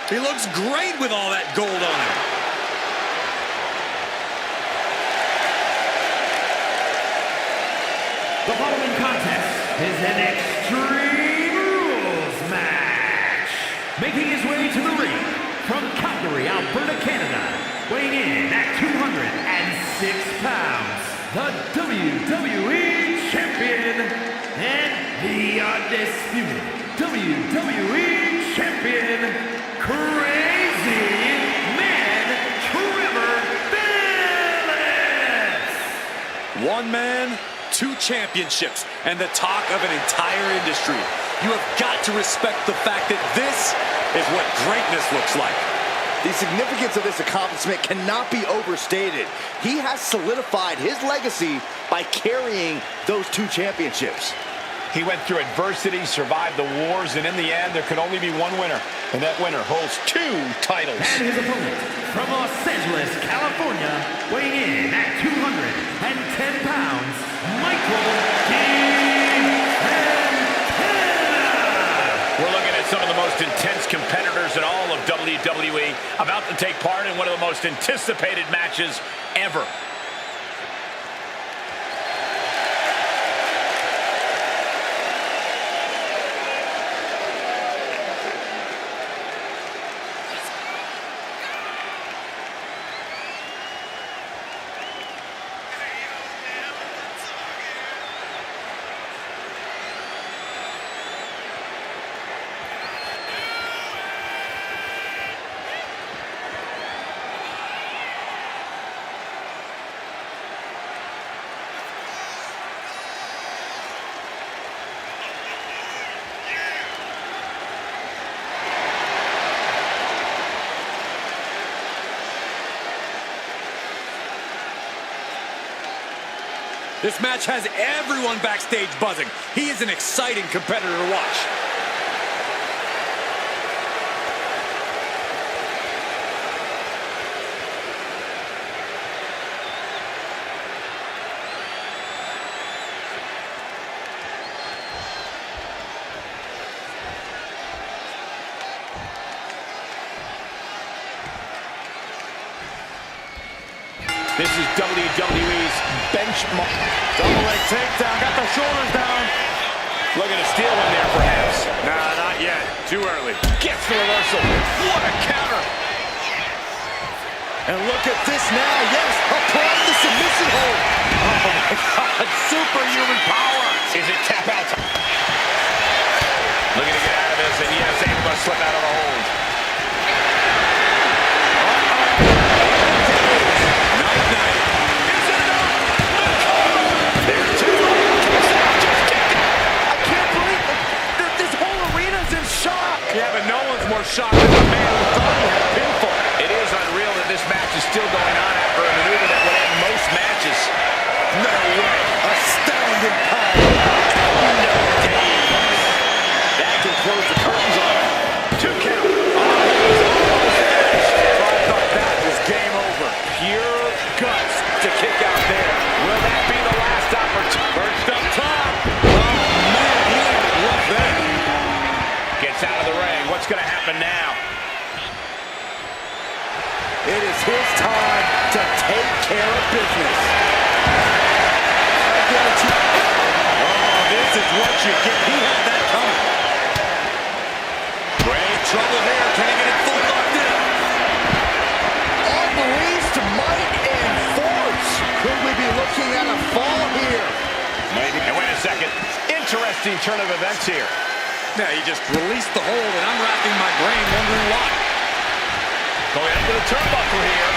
He looks great with all that gold on him. The following contest is an Extreme Rules match. Making his way to the ring from Calgary, Alberta, Canada, weighing in at 206 pounds, the WWE Champion and the undisputed WWE Champion, Crazy Man Trevor Phillips. One man, 2 championships, and the talk of an entire industry. You have got to respect the fact that this is what greatness looks like. The significance of this accomplishment cannot be overstated. He has solidified his legacy by carrying those 2 championships. He went through adversity, survived the wars, and in the end, there could only be one winner. And that winner holds 2 titles. And his opponent from Los Angeles, California, weighing in at 210 pounds, Michael D. We're looking at some of the most intense competitors in all of WWE about to take part in one of the most anticipated matches ever. This match has everyone backstage buzzing. He is an exciting competitor to watch. This is WWE's benchmark. Double leg takedown, got the shoulders down. Looking to steal one there, perhaps. Nah, not yet. Too early. Gets the reversal. What a counter. And look at this now. Yes, applying the submission hold. Oh, my God. Superhuman power. Is it tap out time? Looking to get out of this, and yes, able to slip out of the hold. Night-night. Is it enough? There's two. Kicks out, just kick out. I can't believe it. This whole arena's in shock. Yeah, but no one's more shocked than the man who thought he had a pinfall. It is unreal that this match is still going on after a maneuver that would end most matches. No way. Astounding power. No days. That can close the curtains on it. 2 count. He's almost finished. So I thought that was game over. Pure guts to kick out there. Will that be the last opportunity? Perched up top. Oh, man, he had it rough there. Gets out of the ring. What's going to happen now? It is his time to take care of business. I guarantee. Oh, this is what you get. He had that coming. Great trouble here. Can he get it fully locked in? Unleashed might and force. Could we be looking at a fall here? Maybe. And wait a second. Interesting turn of events here. Yeah, he just released the hold, and I'm racking my brain wondering why. Going up to the turnbuckle here.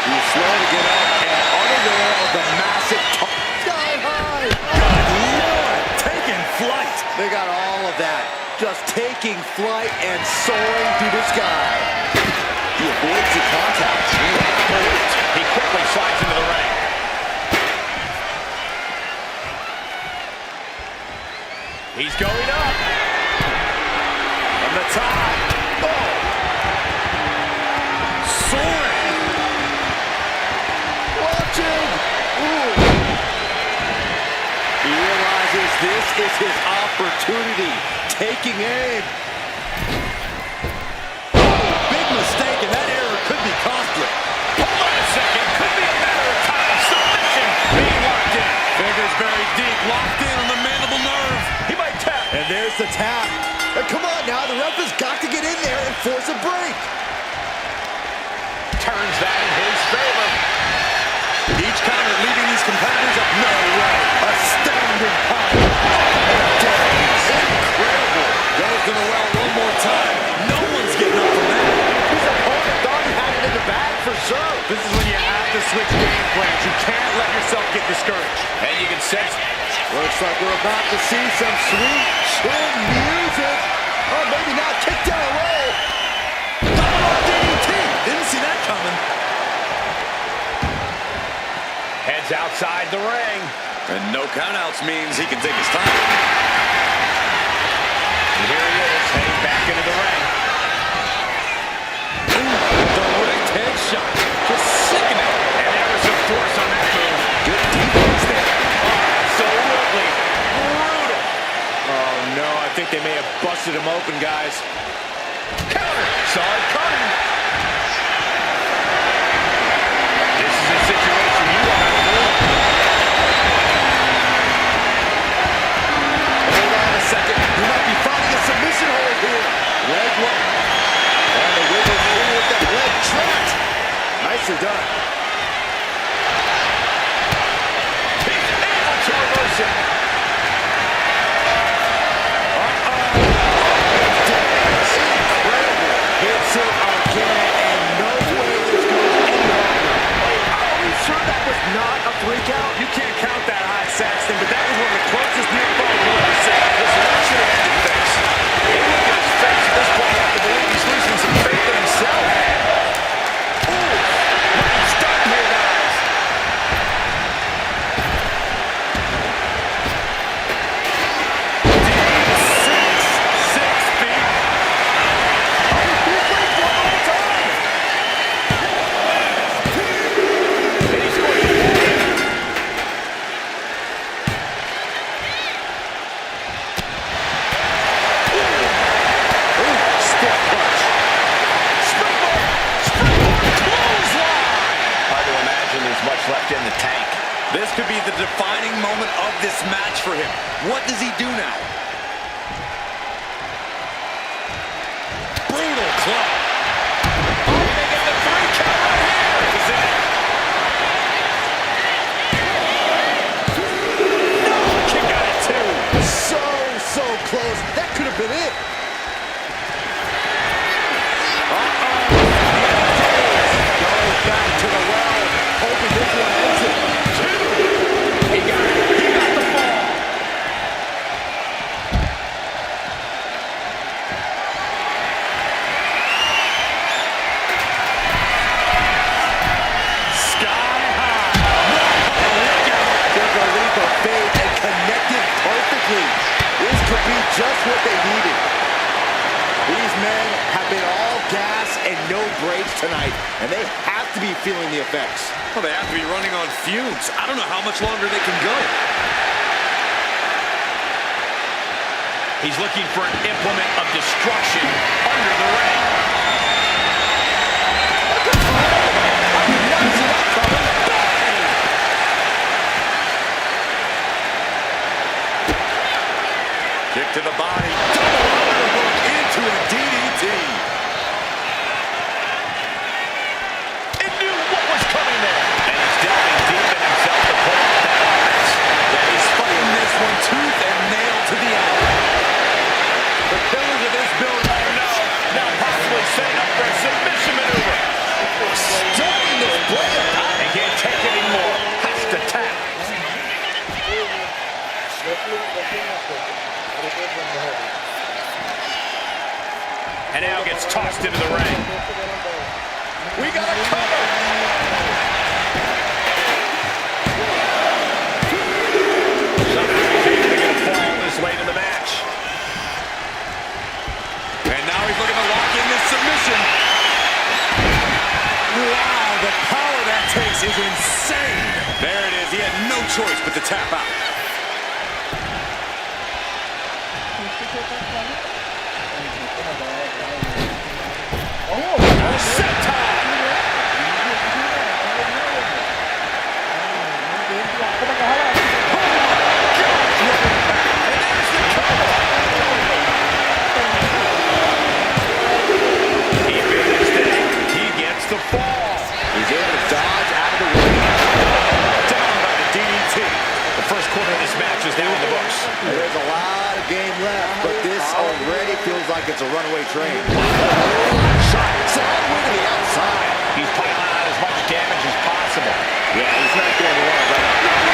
He's slow to get up and unaware of the massive sky high. Good Lord, taking flight. They got all of that. Just taking flight and soaring through the sky. He avoids the contact. He quickly slides into the ring. He's going up. From the top. Oh. Soaring. Watch him. Ooh. He realizes this is his opportunity. Taking aim. Big mistake, and that error could be costly. Hold on a second. Could be a matter of time. Submission being locked in. Fingers very deep, locked in on the mandible nerve. He might tap. And there's the tap. And come on now, the ref has got to get in there and force a break. Turns that in his favor. Each counter leaving these competitors up. No way. Astounding power. Incredible. Goes to the well one more time. No one's getting up from that. His opponent thought he had it in the bag for sure. This is when you have to switch game plans. You can't let yourself get discouraged. And you can sense. Looks like we're about to see some sweet chin music. Oh, maybe not. Kick down away. Double DDT. Didn't see that coming. Heads outside the ring. And no countouts means he can take his time. And here he is, heading back into the ring. Direct headshot. Just sickening. And there was some force on that move. Good defense there. Absolutely brutal. Oh, no. I think they may have busted him open, guys. Counter. Saw it coming. This is a situation you want to avoid. Hold on a second. He might be finding a submission hold here. Leg lock. And the wiggle through with that leg trapped. Nicely done. He's able to reverse it. Incredible. Hits it again. could be the defining moment of this match for him. What does he do now? Brutal club. Oh, they get the 3 count right here. This is it. No, kick out at 2. So close. That could have been it. Goes back to the well, hoping this one ends it. 2. He got it. He got the fall. Sky high. Took a leap of faith and connected perfectly. This could be just what they needed. These men have been all gas and no brakes tonight, and they have to be feeling the effects. Well, they have to be running on fumes. I don't know how much longer they can go. He's looking for an implement of destruction under the ring. Kick to the body. Double underhook into a DDT. It knew what was coming there. And he's delving deep in himself to pull off that offense. Yeah, he's fighting this one tooth and nail to the end. The pillars of this building. Oh, no. Now possibly setting up for a submission maneuver. Starting this play. He can't take it anymore. Has to tap. And now gets tossed into the ring. We got a cover. Somehow he's able to get a fall this late in the match. And now he's looking to lock in this submission. Wow, the power that takes is insane. There it is. He had no choice but to tap out. The fall. He's able to dodge out of the way. Down by the DDT. The first quarter of this match is now in the books. There's a lot of game left, but this already feels like it's a runaway train. Shot sideways to the outside. He's piling on as much damage as possible. Yeah, he's not going to run right now.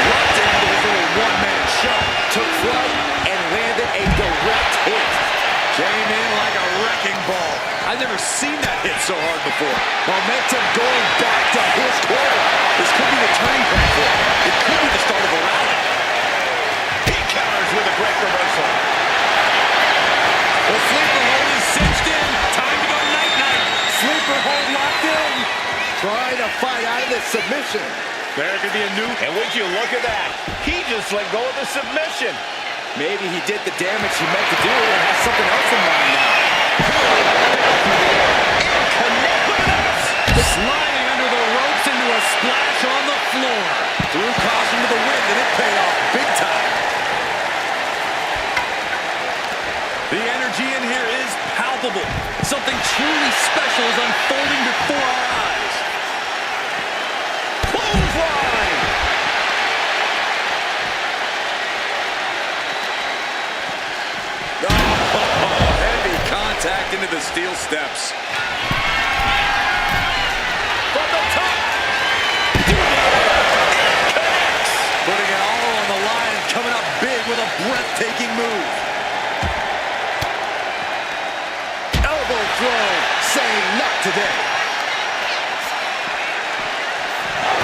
Locked into his little one-man show. Took flight and landed a direct hit. Came in like a wrecking ball. I've never seen that hit so hard before. Momentum going back to his corner. This could be the turning point for him. It could be the start of a rally. He counters with a great reversal. The sleeper hold is cinched in. Time to go night-night. Sleeper hold locked in. Trying to fight out of this submission. There could be a new... And would you look at that? He just let go of the submission. Maybe he did the damage he meant to do and has something else in mind now. Sliding under the ropes into a splash on the floor. Threw caution to the wind, and it paid off big time. The energy in here is palpable. Something truly special is unfolding before our eyes. Clothesline! Oh, heavy contact into the steel steps. From the top. Putting it all on the line and coming up big with a breathtaking move. Elbow throw, saying not today.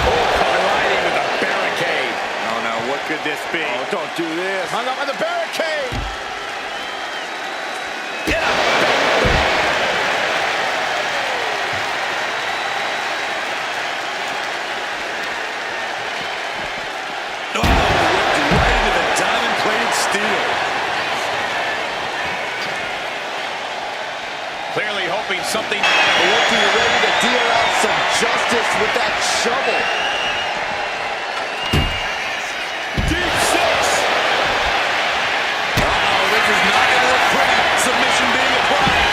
Oh, colliding with a barricade. Oh no, what could this be? Oh, don't do this. Hung up on the barricade. Clearly hoping something... Looking ready to deal out some justice with that shovel. Deep six. Uh-oh, this is not going to look pretty. Submission being applied.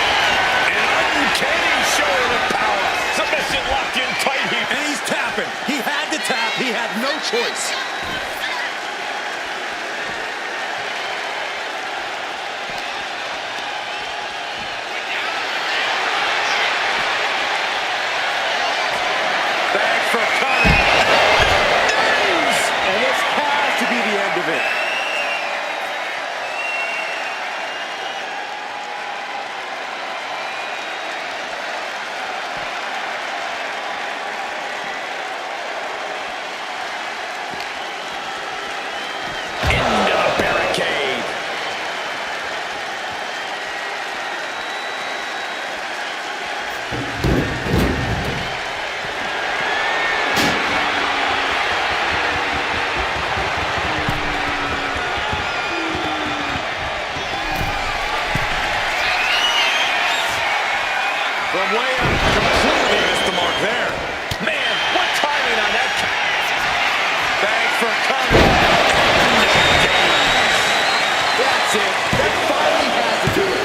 An uncanny show of power. Submission locked in tight here. And he's tapping. He had to tap. He had no choice. Thanks for coming. Knees! And this has to be the end of it. Into the barricade. From way up, completely missed the mark there. Man, what timing on that. Thanks for coming. That's it. That finally has to do it.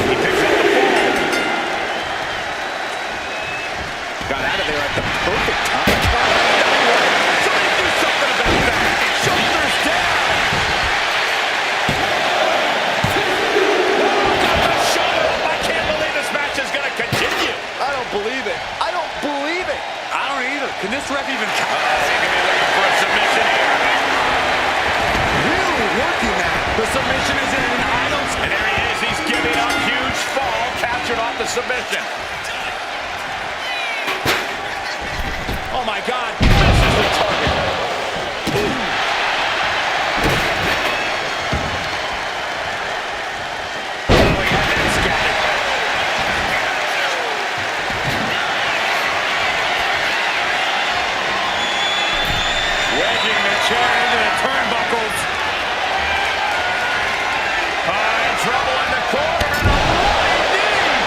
He picks up the ball. Got out of there at the perfect time. Somebody do something about that. Shoulders down. Got the shoulder. I can't believe this match is going to continue. I don't believe it. I don't believe it. I don't either. Can this ref even count? He can be looking for a submission here. Really working that. The submission is in, and I don't... And there he is. He's giving up. Huge fall. Captured off the submission. Oh, my God. Misses the target. Oh, he had that scattered. Wedging the chair into the turnbuckles. In trouble in the corner. And a running knee.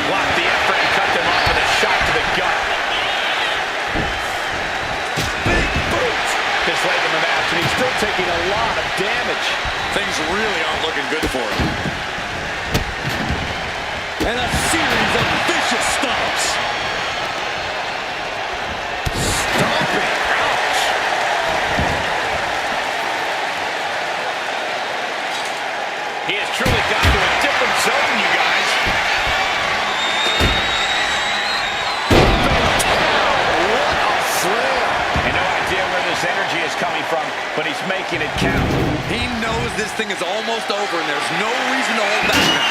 Blocked the effort and cut them off with a shot to the gut. Big boot. This late in the match, and he's still taking a lot of damage. Things really aren't looking good for him. And a series of vicious stomps. Stomping. Ouch. He has truly got to a different zone, you guys. What a slam. And no idea where this energy is coming from, but he's making it count. He knows this thing is almost over, and there's no reason to hold back now.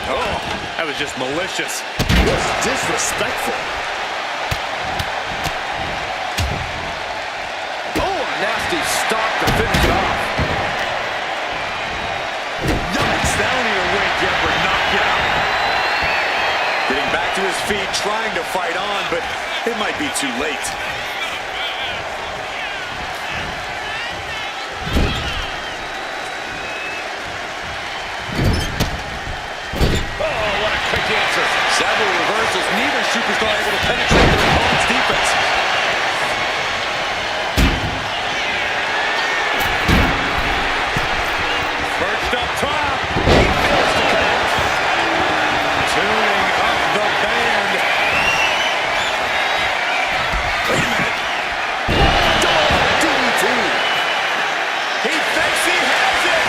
Oh, that was just malicious. That's disrespectful. Oh, a nasty stop to finish it off. Yikes, that don't even wake you up or knock you out. Getting back to his feet, trying to fight on, but it might be too late. Oh, what a quick answer. Several reversals, neither superstar able to penetrate their opponent's defense. Perched up top. He fails to connect. Tuning up the band. Wait a minute. DDT. He thinks he has it.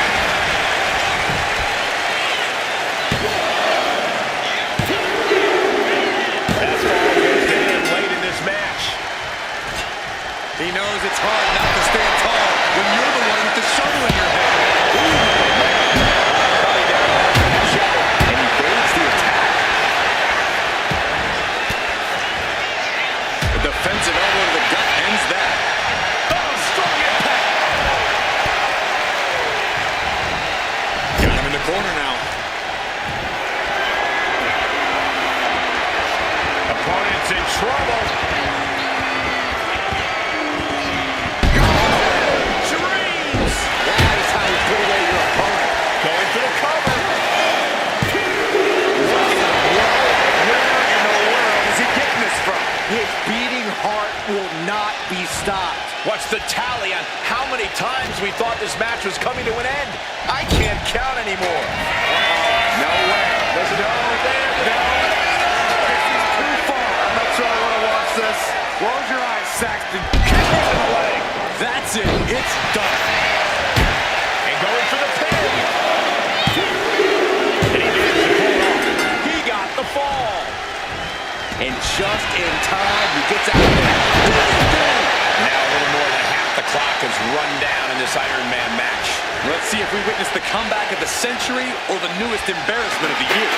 That's all goes down late in this match. He knows it's hard not to stand tall when you're the one with the shovel in your head. Coming down on the shoulder. And he evades the attack. The defensive elbow to the gut ends that. Oh, strong impact. Got him in the corner now. is in trouble. Dreams. That is how you put away your opponent. Going for the cover. Where in the world is he getting this from? His beating heart will not be stopped. What's the tally on how many times we thought this match was coming to an end? I can't count anymore. No way. There's no there. No. This is too far. I'm not sure I want to watch this. Close your eyes, Saxton. Kick to the leg. That's it. It's done. And going for the pin. And he managed to pull it off. He got the fall. And just in time, he gets out of there. Now a little more than half the clock has run down in this Iron Man match. Let's see if we witness the comeback of the century or the newest embarrassment of the year.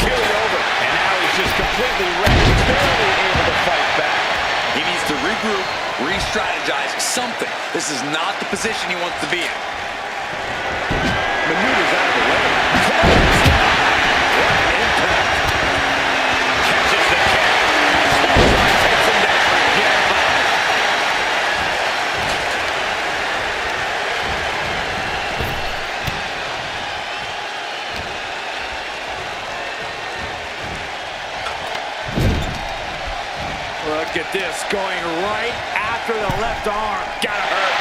Killing over. And now he's just completely wrecked. Barely able to fight back. He needs to regroup, re-strategize, something. This is not the position he wants to be in. Maneuvers out of the way. What impact. Catches the kick. Takes him down. Look at this, going right after the left arm. Gotta hurt.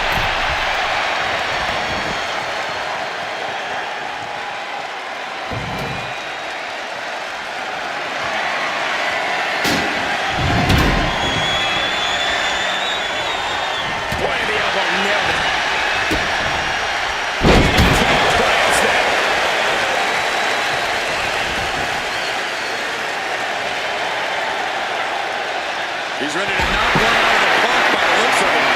Boy, the elbow nailed it. He's ready to knock one out of the park by the looks of him.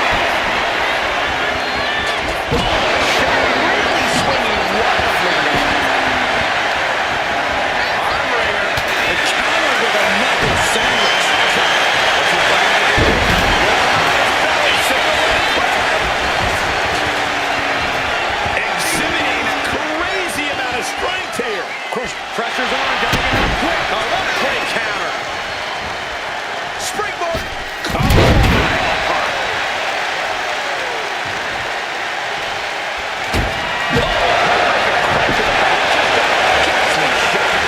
Really swinging wildly now. Armbringer. The counter with a knuckle sandwich. Exhibiting a crazy amount of strength here. Pressure's on, gotta get out quick. Oh, what a great counter. Springboard.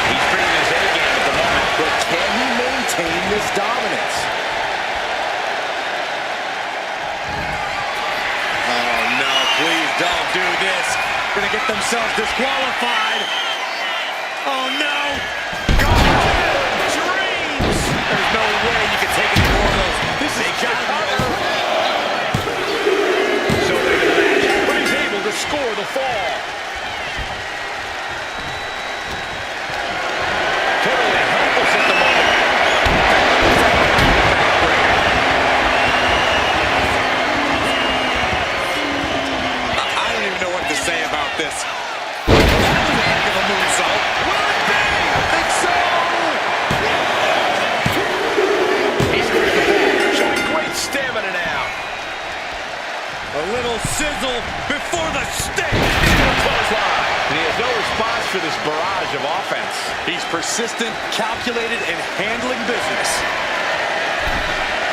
He's bringing his A game at the moment. But can he maintain this dominance? Oh, no, please don't do this. Gonna get themselves disqualified. Oh, no. Dreams. There's no way you can take any more of those. This is gotta be over. So big of the match, but he's able to score the fall. Totally helpless at the moment. I don't even know what to say about this. That was a heck of a moonsault. Will it be? I think so. He's going to the ball, showing great stamina now. A little sizzle before the stick. Clothesline. And he has no response to this barrage of offense. He's persistent, calculated, and handling business.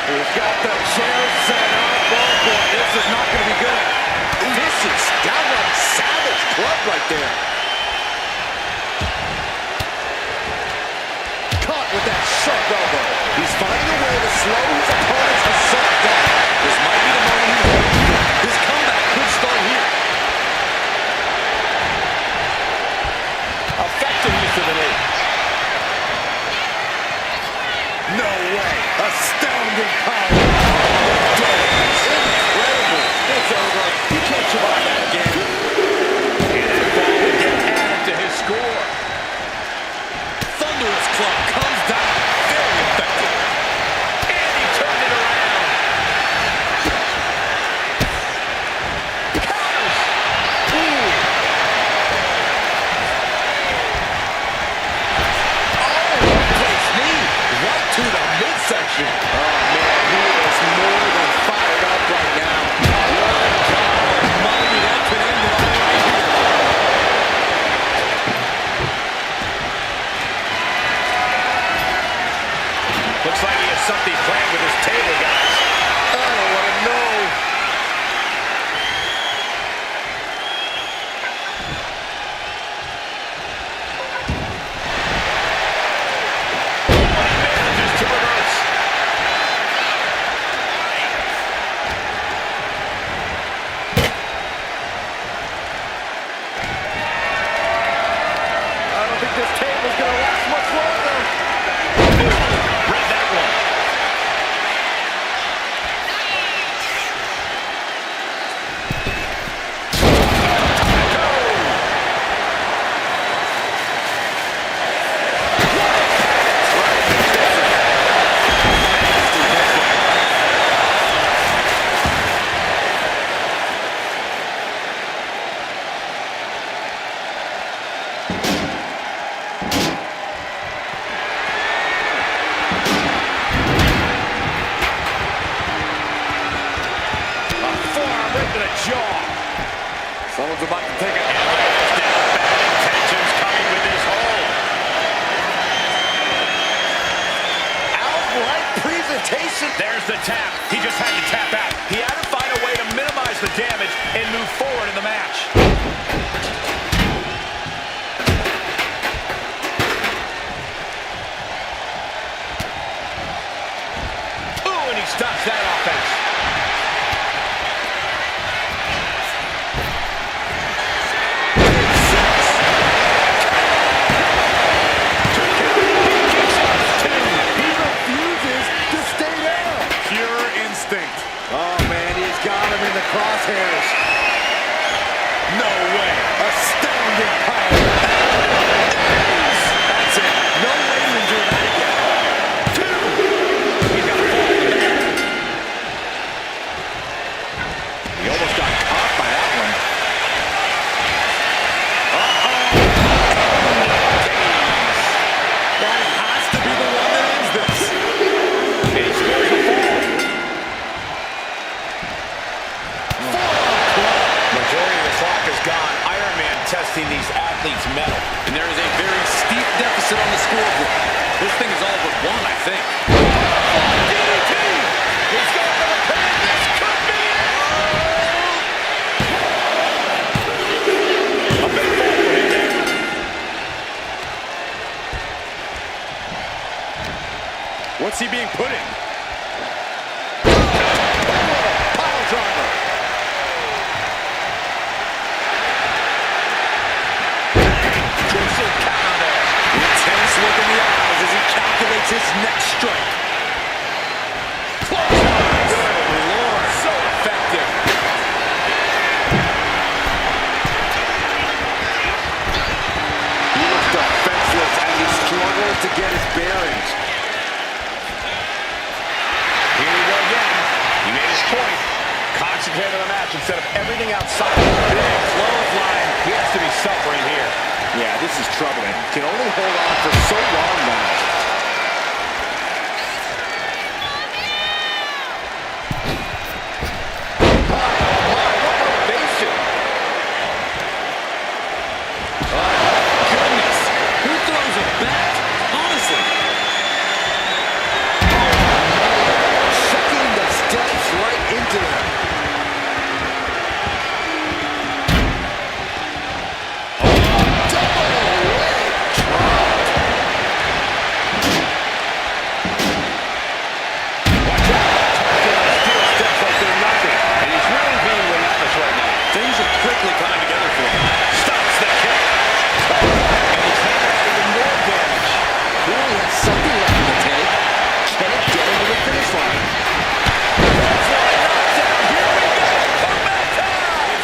He's got the chair set up. Oh boy, this is not going to be good. Vicious, downright savage club right there. Caught with that sharp elbow. He's finding a way to slow his opponent's assault down. This might be the moment he's waiting for. His comeback could start here. Effective use of the knee. No way. Astounding power. the jaw. Someone's about to take a And lays down. Bad intentions coming with his hold. Outright presentation. There's the tap. He just had to tap out. He had to find a way to minimize the damage and move forward in the match. Ooh, and he stops that offense. He refuses to stay down. pure instinct. Oh, man, he's got him in the crosshairs. No way. Astounding power. That's it. No way to endure that again. He's got a fall there. He almost got caught by that one. That has to be the one that ends this. And he scores a fall. Majority of the clock is gone. Iron Man testing these athletes' mettle. And there is a very steep deficit on the scoreboard. This thing is all but won, I think. DDT! He's going for the pin. This could be it! A big fall for him there. What's he being put in? Pile driver. Crucial counter there. Intense look in the eyes as he calculates his next strike. Good Lord, so effective. He looks defenseless as he struggles to get his bearings. Here we go again. He made his point. Concentrate on the match instead of everything outside. Big clothesline. He has to be suffering here. Yeah, this is troubling. Can only hold on for so long now. Goodness. Who throws a bat? Honestly. Checking the steps right into them. Watch out. Steel steps like they're nothing. And he's really being relentless right now. Things are quickly coming together for him. Stops the kick. And he's having even more damage. He only has something left in the tank. Can it get him to the finish line?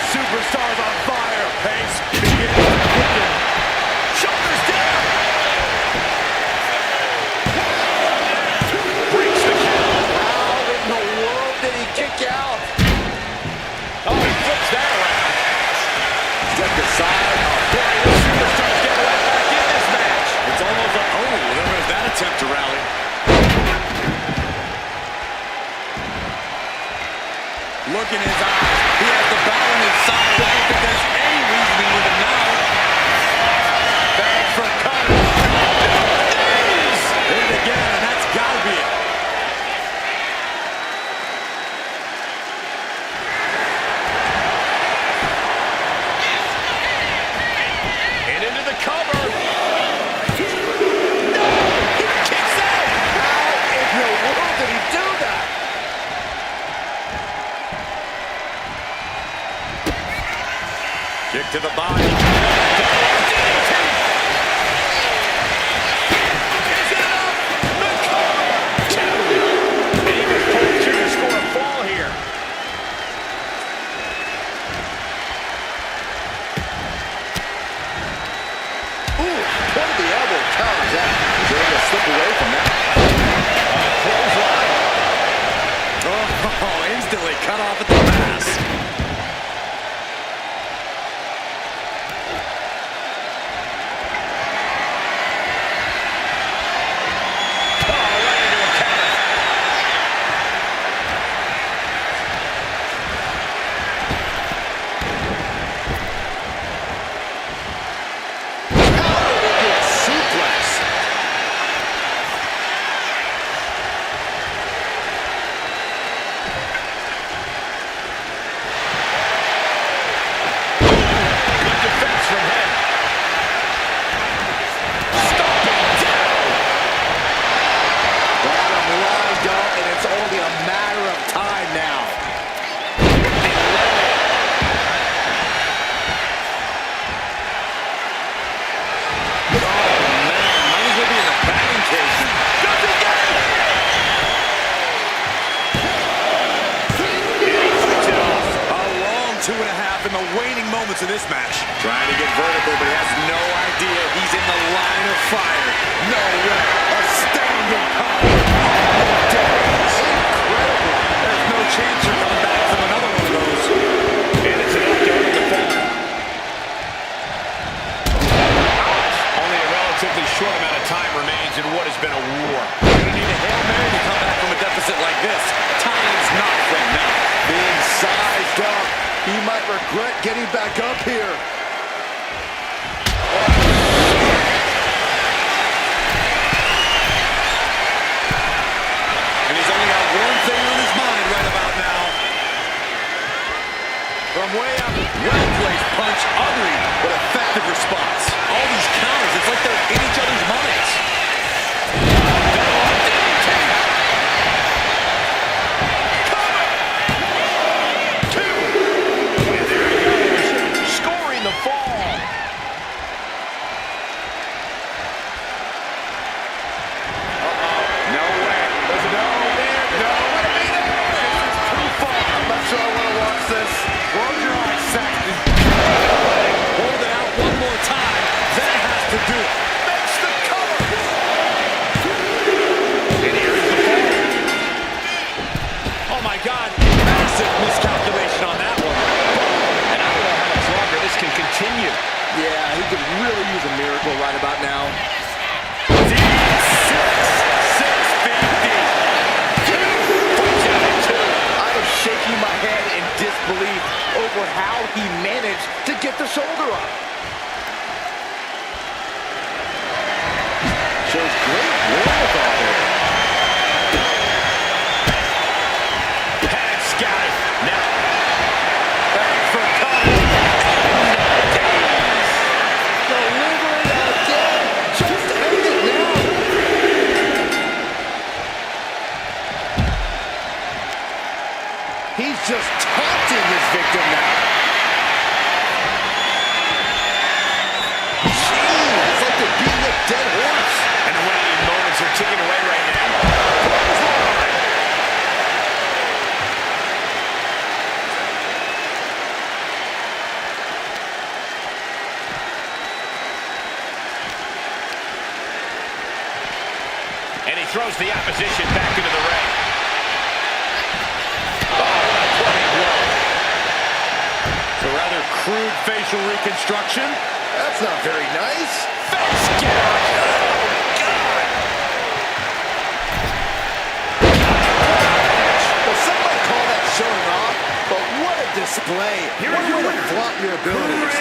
Superstars on fire. Pace begins to quicken. Shoulders down. Breaks the count. How in the world did he kick out? Oh, he flips that around. Stepped aside. Boy, the superstars get right back in this match. It's almost like, oh, there was that attempt to rally. Look in his eyes. He has the battle on his side. I don't think there's any reasoning with him now. Thanks for cutting. Hit it again, and that's got to be it. And into the cover. No! He kicks out! How in the world did he do that? Kick to the body. Is it enough? The cover! Two! And even pulls through to score a fall here. Ooh, pointed the elbow, counters that. He's able to slip away from that. Oh, instantly cut off at the pass. Oh, right into a counter. the waning moments of this match. Trying to get vertical, but he has no idea he's in the line of fire. No way. Astounding power. Incredible. There's no chance you're coming back from another one of those. And it's enough to open the corner. Only a relatively short amount of time remains in what has been a war. You're going to need a Hail Mary to come back from a deficit like this. Time's not from now. Being sized up, he might regret getting back up here. And he's only got one thing on his mind right about now. From way up, well-placed punch, ugly, but effective response. All these counters, it's like they're in each other's minds. The fall. No way. There's no there. No way. This is too far. I'm not sure I want to watch this. Close your eyes, Saxton. Hold it out one more time. That has to do it. Makes the cover. And here's the fall. Oh my God. Massive miscalculation on that one. And I don't know how much longer this can continue. Yeah, he could really use a miracle right about now. I am shaking my head in disbelief over how he managed to get the shoulder up. Shows great wherewithal there. Had scouted. Now. Thanks for coming. Delivering again. Just end it now. He's just taunting his victim now. Jeez, it's like they're beating a dead horse. And the waning moments are ticking away right now. And he throws the opposition back into the ring. Oh, what a blow. It's a rather crude facial reconstruction. That's not very nice. Face gouge. Well, some might call that showing off, but what a display. Here's What a your way to winner. flaunt your abilities.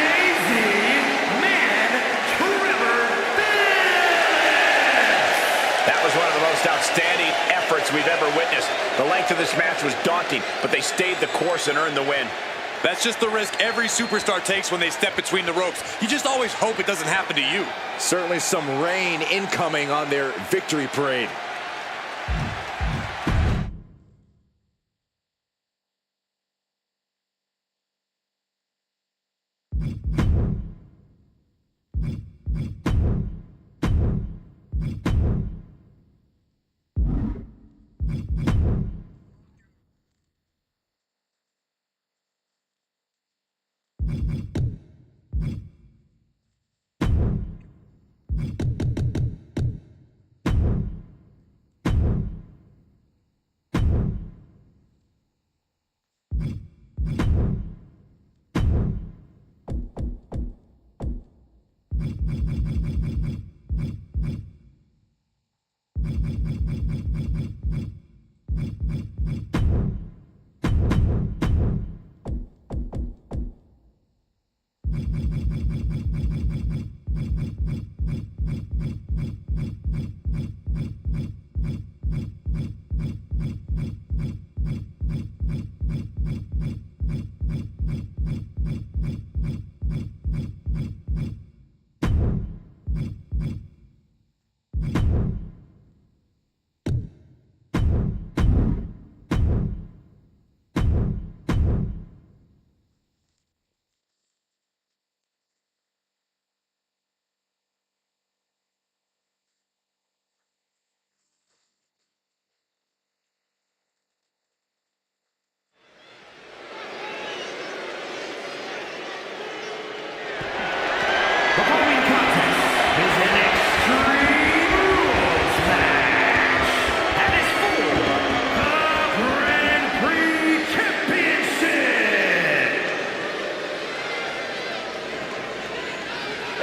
That was one of the most outstanding efforts we've ever witnessed. The length of this match was daunting, but they stayed the course and earned the win. That's just the risk every superstar takes when they step between the ropes. You just always hope it doesn't happen to you. Certainly some rain incoming on their victory parade.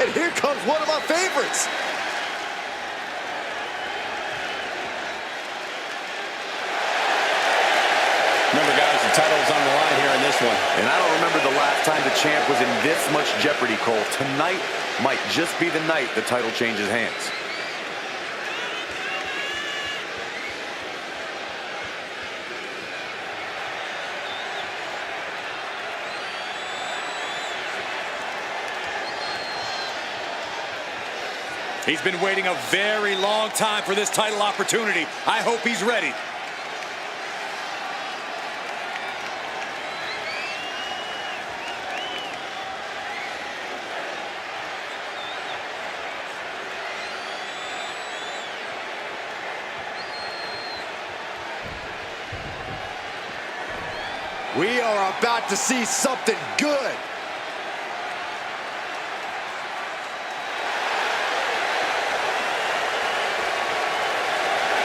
And here comes one of my favorites. Remember, guys, the title is on the line here in this one. And I don't remember the last time the champ was in this much jeopardy, Cole. Tonight might just be the night the title changes hands. He's been waiting a very long time for this title opportunity. I hope he's ready. We are about to see something good.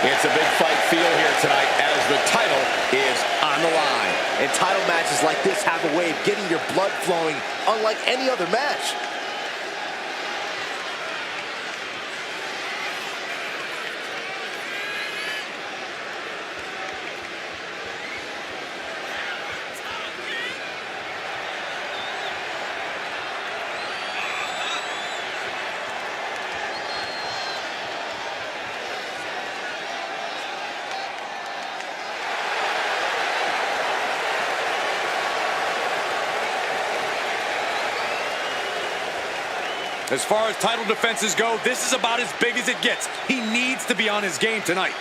It's a big fight feel here tonight as the title is on the line. And title matches like this have a way of getting your blood flowing unlike any other match. As far as title defenses go, this is about as big as it gets. He needs to be on his game tonight.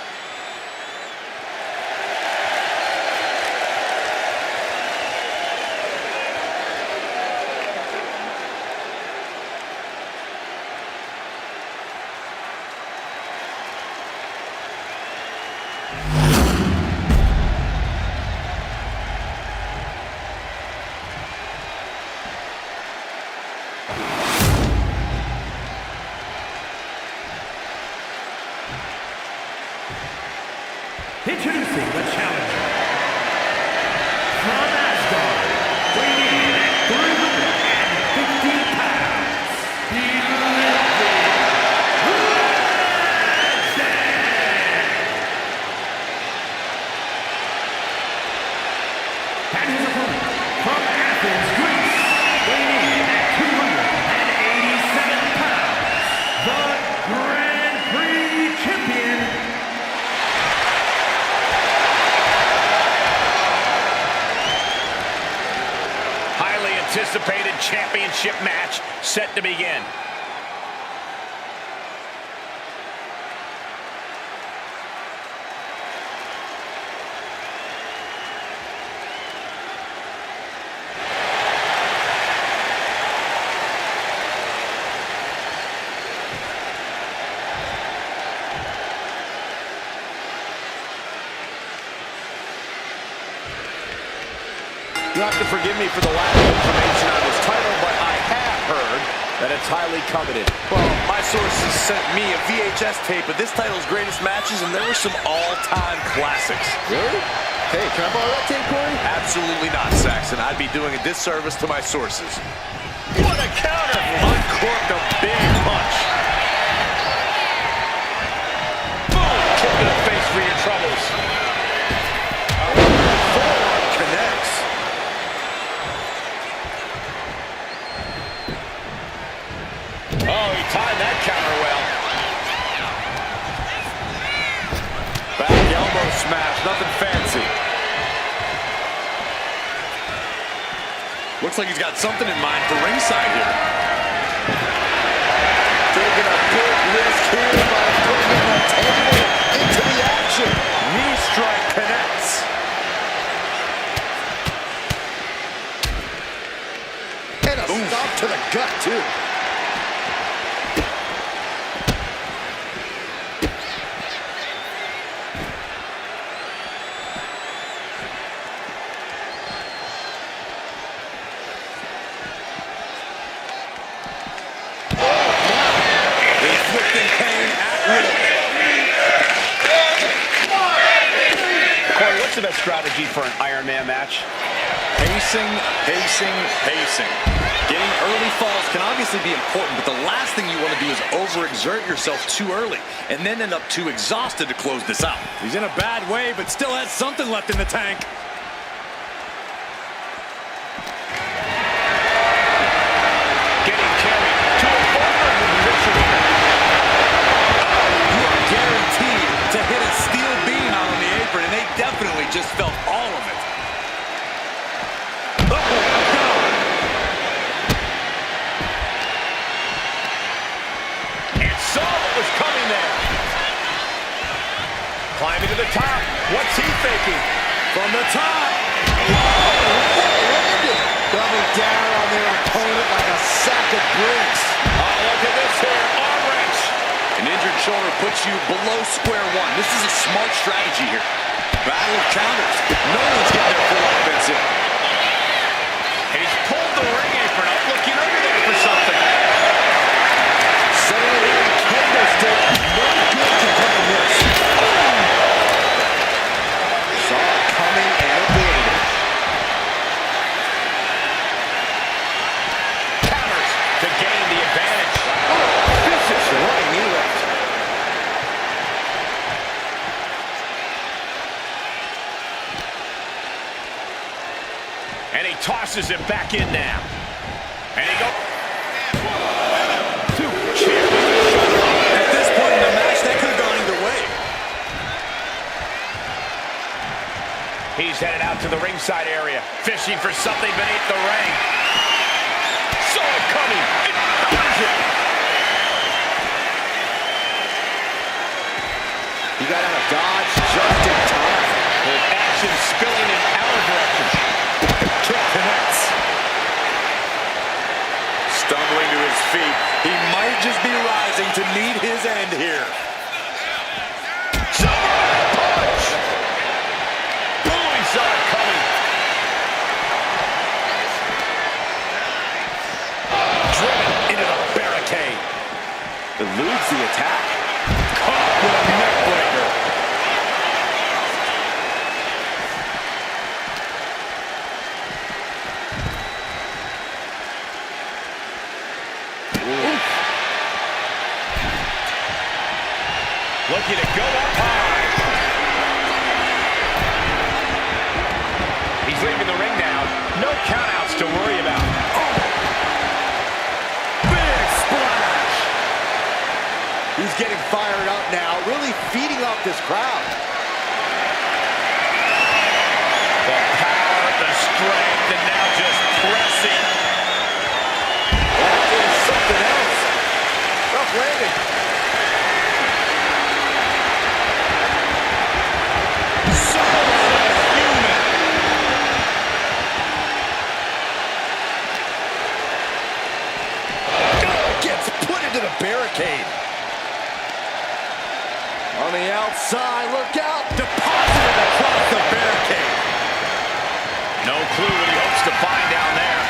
Introducing the challenger. From Asgard, weighing in at 350 pounds, the and his opponent from Athens, Greece, weighing in at 287 pounds, the Grand Prix champion, anticipated championship match set to begin. You have to forgive me for the lack of information on this title, but I have heard that it's highly coveted. Well, my sources sent me a VHS tape of this title's greatest matches, and there were some all-time classics. Really? Hey, can I borrow that tape, Corey? Absolutely not, Saxon. I'd be doing a disservice to my sources. What a counter! Uncorked a big punch. Boom! Kick to the face for your troubles. Connects. Oh, he timed that counter well. Back elbow smash, nothing fancy. Looks like he's got something in mind for ringside here. Taking a big risk here by putting the table into the action. Knee strike connects. And a stop to the gut, too. Inflicting pain at will. Corey, what's the best strategy for an Iron Man match? Pace Pacing, pacing, pacing. Getting early falls can obviously be important, but the last thing you want to do is overexert yourself too early and then end up too exhausted to close this out. He's in a bad way, but still has something left in the tank. Getting carried to a vulnerable position here. You are guaranteed to hit a steel beam out on the apron, and they definitely just felt all of it. Saw what was coming there. Climbing to the top. What's he thinking? From the top. Coming down on their opponent like a sack of bricks. Oh, look at this here. Arm wrench. An injured shoulder puts you below square one. This is a smart strategy here. Battle of counters. No one's getting their full offense in. And he's pulled the ring apron up, looking over there for something. Setting it in candlestick. No good to take a miss. Saw it coming and avoided it. Counters to gain the advantage. Vicious running knee lift. And he tosses him back in now. And he goes. At this point in the match, that could have gone either way. He's headed out to the ringside area, fishing for something beneath the ring. Saw it coming. It dodged it. He got out of dodge just in time. With action spilling in our direction. Kick connects. Stumbling to his feet. He might just be rising to meet his end here. Samurai punch! Boom, he saw it coming. Driven into the barricade. Eludes the attack. Caught with a neck breaker. Looking to go up high. He's leaving the ring now. No countouts to worry about. Oh. Big splash. He's getting fired up now, really feeding off this crowd. The power, the strength, and now just pressing. That is something else. Rough landing. Gets put into the barricade. On the outside, look out. Deposited across the barricade. No clue what he hopes to find down there.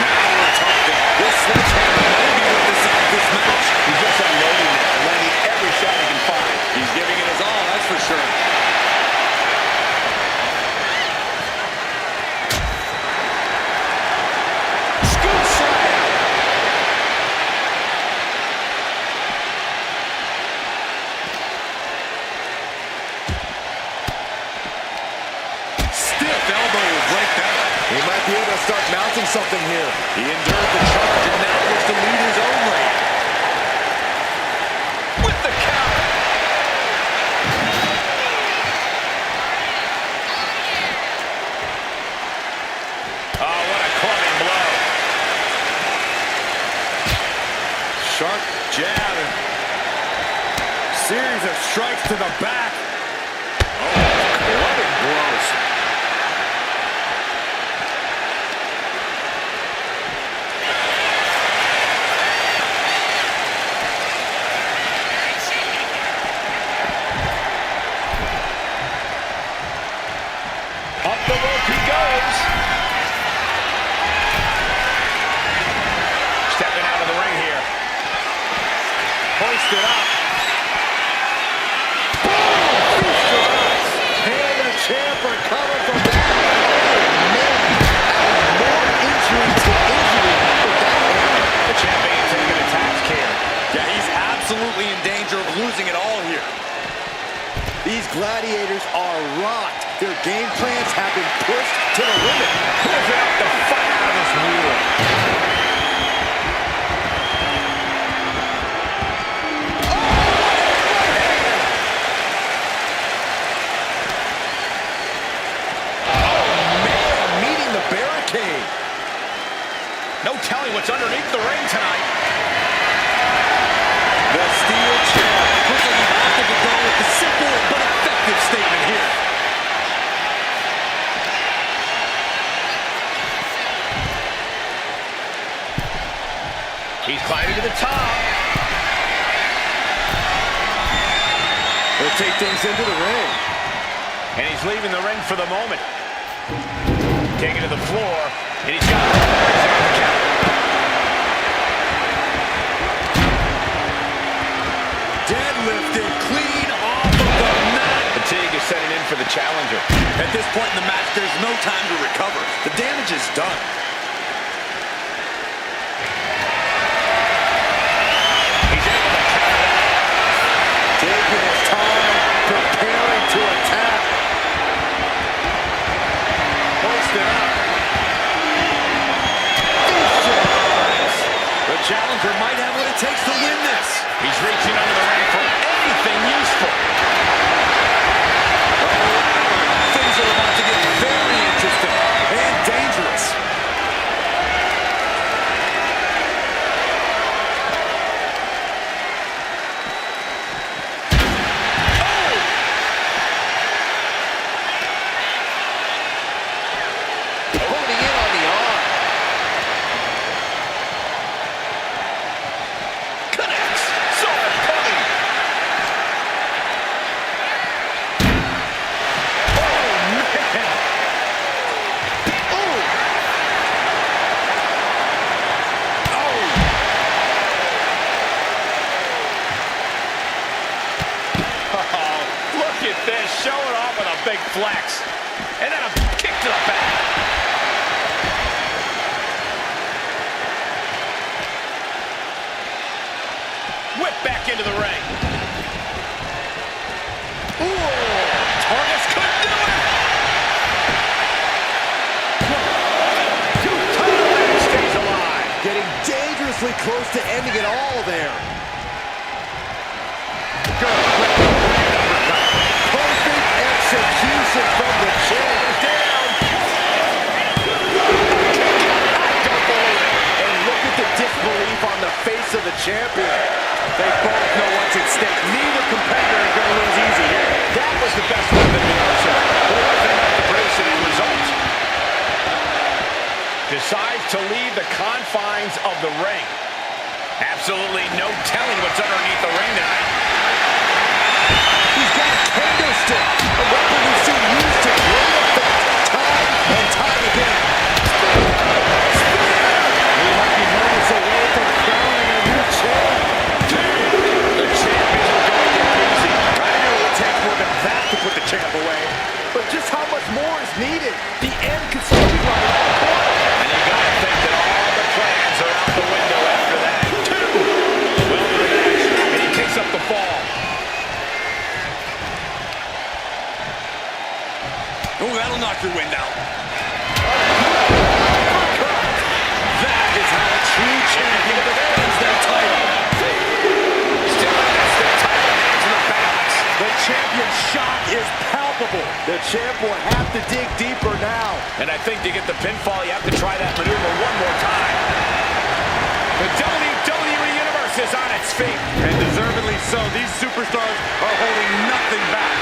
Now we're talking. This sledgehammer may be what decides this match. He's just unloading there, landing every shot he can find. He's giving it his all, that's for sure. Scoop slam. Stiff elbow will break that. He might be able to start mounting something here. He endured the charge and now looks to lead his own lane. With the counter. Oh, what a clubbing blow. Sharp jab and series of strikes to the back. Oh, clubbing blows. Up the rope he goes. Stepping out of the ring here. Hoisted up. Boom! it. Pulls it up to fight out of this war. No telling what's underneath the ring tonight. The steel chair. Looks like you have to go with the simple but effective statement here. He's climbing to the top. They'll take things into the ring. And he's leaving the ring for the moment. Taking to the floor. And he's got the count. Deadlifted clean off of the mat. Fatigue is setting in for the challenger. At this point in the match, there's no time to recover. The damage is done. He's able to counter that. Taking his time, preparing to attack. Hoisted up. The challenger might have what it takes to win this. He's reaching under the ring for anything useful. Things are about to get very interesting and dangerous. Holding in on the arm. Connects. Saw it coming. Oh, man. Oh. Oh, look at this. Showing off with a big flex. And then a kick to the back. Whip back into the ring. Ooh, Targus couldn't do it. Title stays alive. Getting dangerously close to ending it all there. Perfect execution from the chair. Down. Don't believe it. And look at the disbelief on the face of the champion. They both know what's at stake. Neither competitor is going to lose easy here. That was the best weapon in the arsenal. But it wasn't enough to produce an end result. Decides to leave the confines of the ring. Absolutely no telling what's underneath the ring tonight. He's got a kendo stick, a weapon we've seen used to great effect time and time again. He might be moments away from crowning a new champ. The champ isn't going to get easy. I know it would take more than that to put the champ away, but just how much more is needed? The end could still be right around the corner. And you got to think that all the plans are out the window after that. Well, the match, and he picks up the fall. Oh, that'll knock your wind out. That is how a true champion defends their title. Still against the title hands in the balance. The champion's shock is palpable. The champ will have to dig deeper now. And I think to get the pinfall, you have to try that maneuver one more time. The WWE Universe is on its feet. And deservedly so. These superstars are holding nothing back.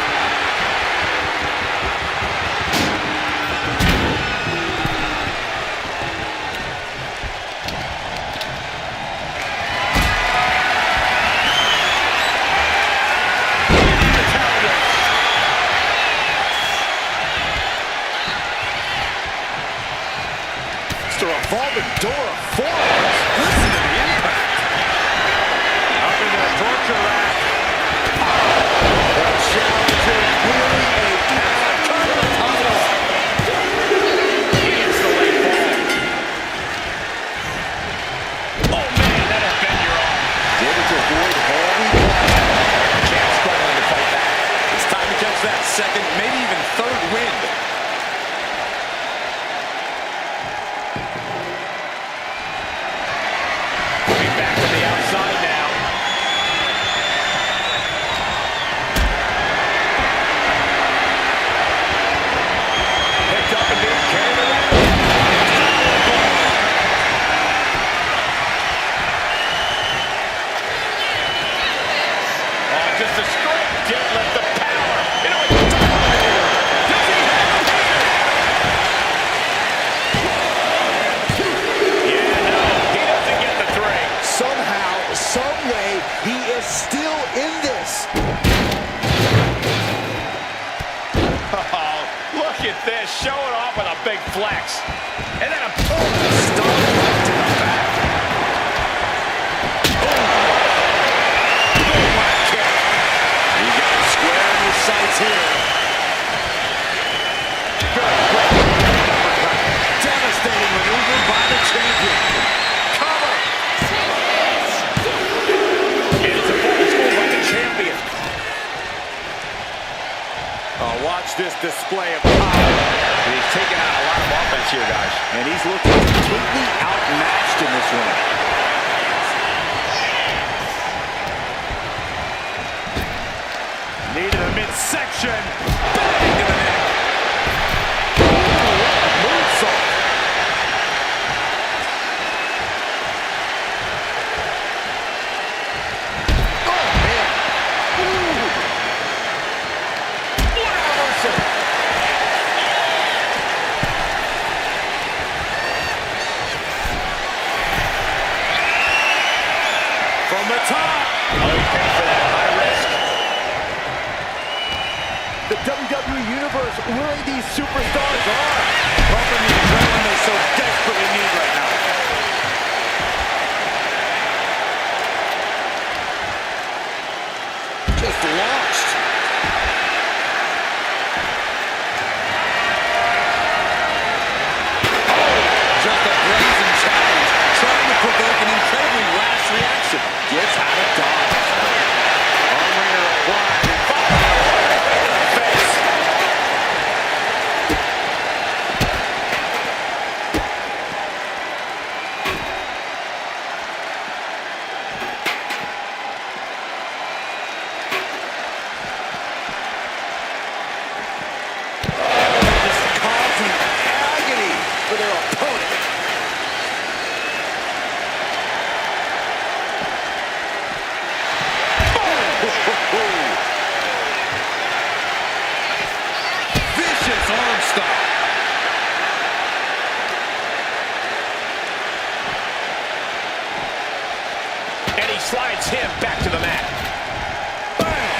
The revolving door of forearms. Listen to the impact. Up into the torture rack. The challenger really a path to the title. He gets the late fall. Oh, man, that had been your own. Able to avoid heavy blows. Champ struggling to fight back. It's time to catch that second, maybe even third wind. He's got a kendo stick, a weapon we've seen used to great effect time and time again. The champ isn't going to get easy. The challenger really a path to the title. Coming back from the outside now. Picked up and being carried around. Oh, just a straight deadlift of power. You know, it's dominator. Does he have him here? Yeah, no, he doesn't get the three. Somehow, some way, he is still in this. Oh, look at this, showing off with a big flex. And then a stomp right to the back. Boom, what a kick. He got him square in his sights here. Good uppercut. Devastating maneuver by the champion. Cover. And it's a full school by the champion. Oh, watch this display of power. And he's taking out a lot of offense here, guys. And he's looking completely outmatched in this one. Knee to the midsection. Bang to the neck. Moonsault. Oh, man. Ooh. What a reversal. From the top. Oh, he paid for that high risk. The WWE Universe, where these superstars are. Pumping the adrenaline they so desperately need right now. Just launched. Just a brazen challenge, trying to provoke an incredibly rash reaction. Gets out of dodge. Armringer applied and Face. just causing agony for their opponent. Vicious arm stomp. And he slides him back to the mat. Bang!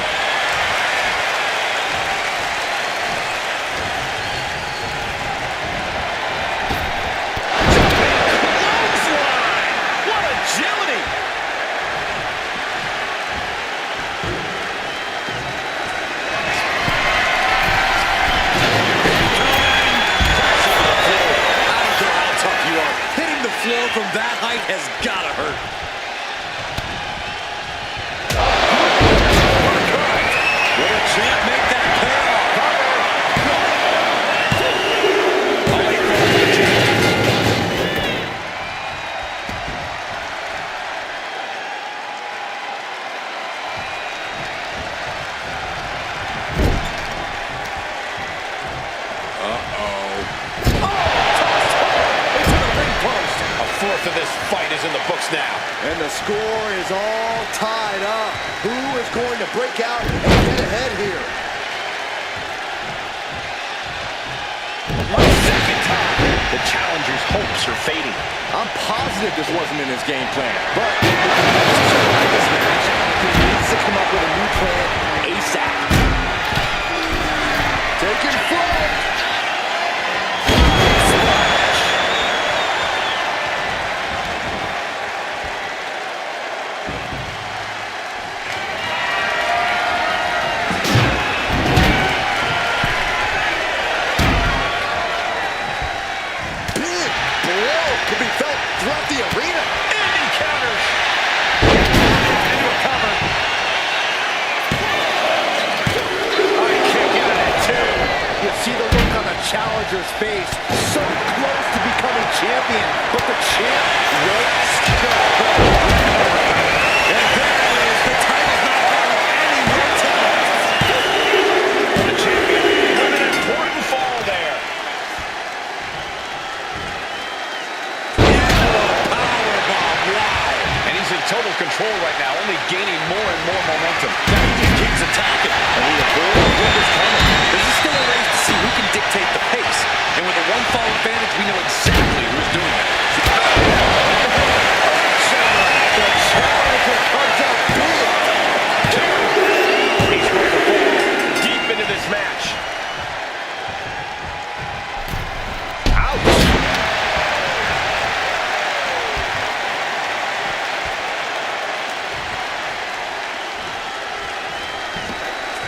Clothesline! What agility! I don't care how tough you are. Hitting the floor from that height has got to hurt. Will the champ make that pair off? Oh, he broke the champ. Into the ring post. A fourth of this fight is in the books now. And the score is all tied up. Who is going to break out and get ahead here? For the second time, the challenger's hopes are fading. I'm positive this wasn't in his game plan, but in this match, he needs to come up with a new plan ASAP. Taking flight. Big blow could be felt throughout the arena. And he counters. Into a cover. Oh, he can't get it too. You see the look on the challenger's face. So close to becoming champion. total control right now, only gaining more and more momentum. Now he just keeps attacking. And he avoids what is coming. This is still a race to see who can dictate the pace. And with a one-fall advantage, we know exactly who's doing that. The challenger comes out big. He's going to fall deep into this match. Ouch!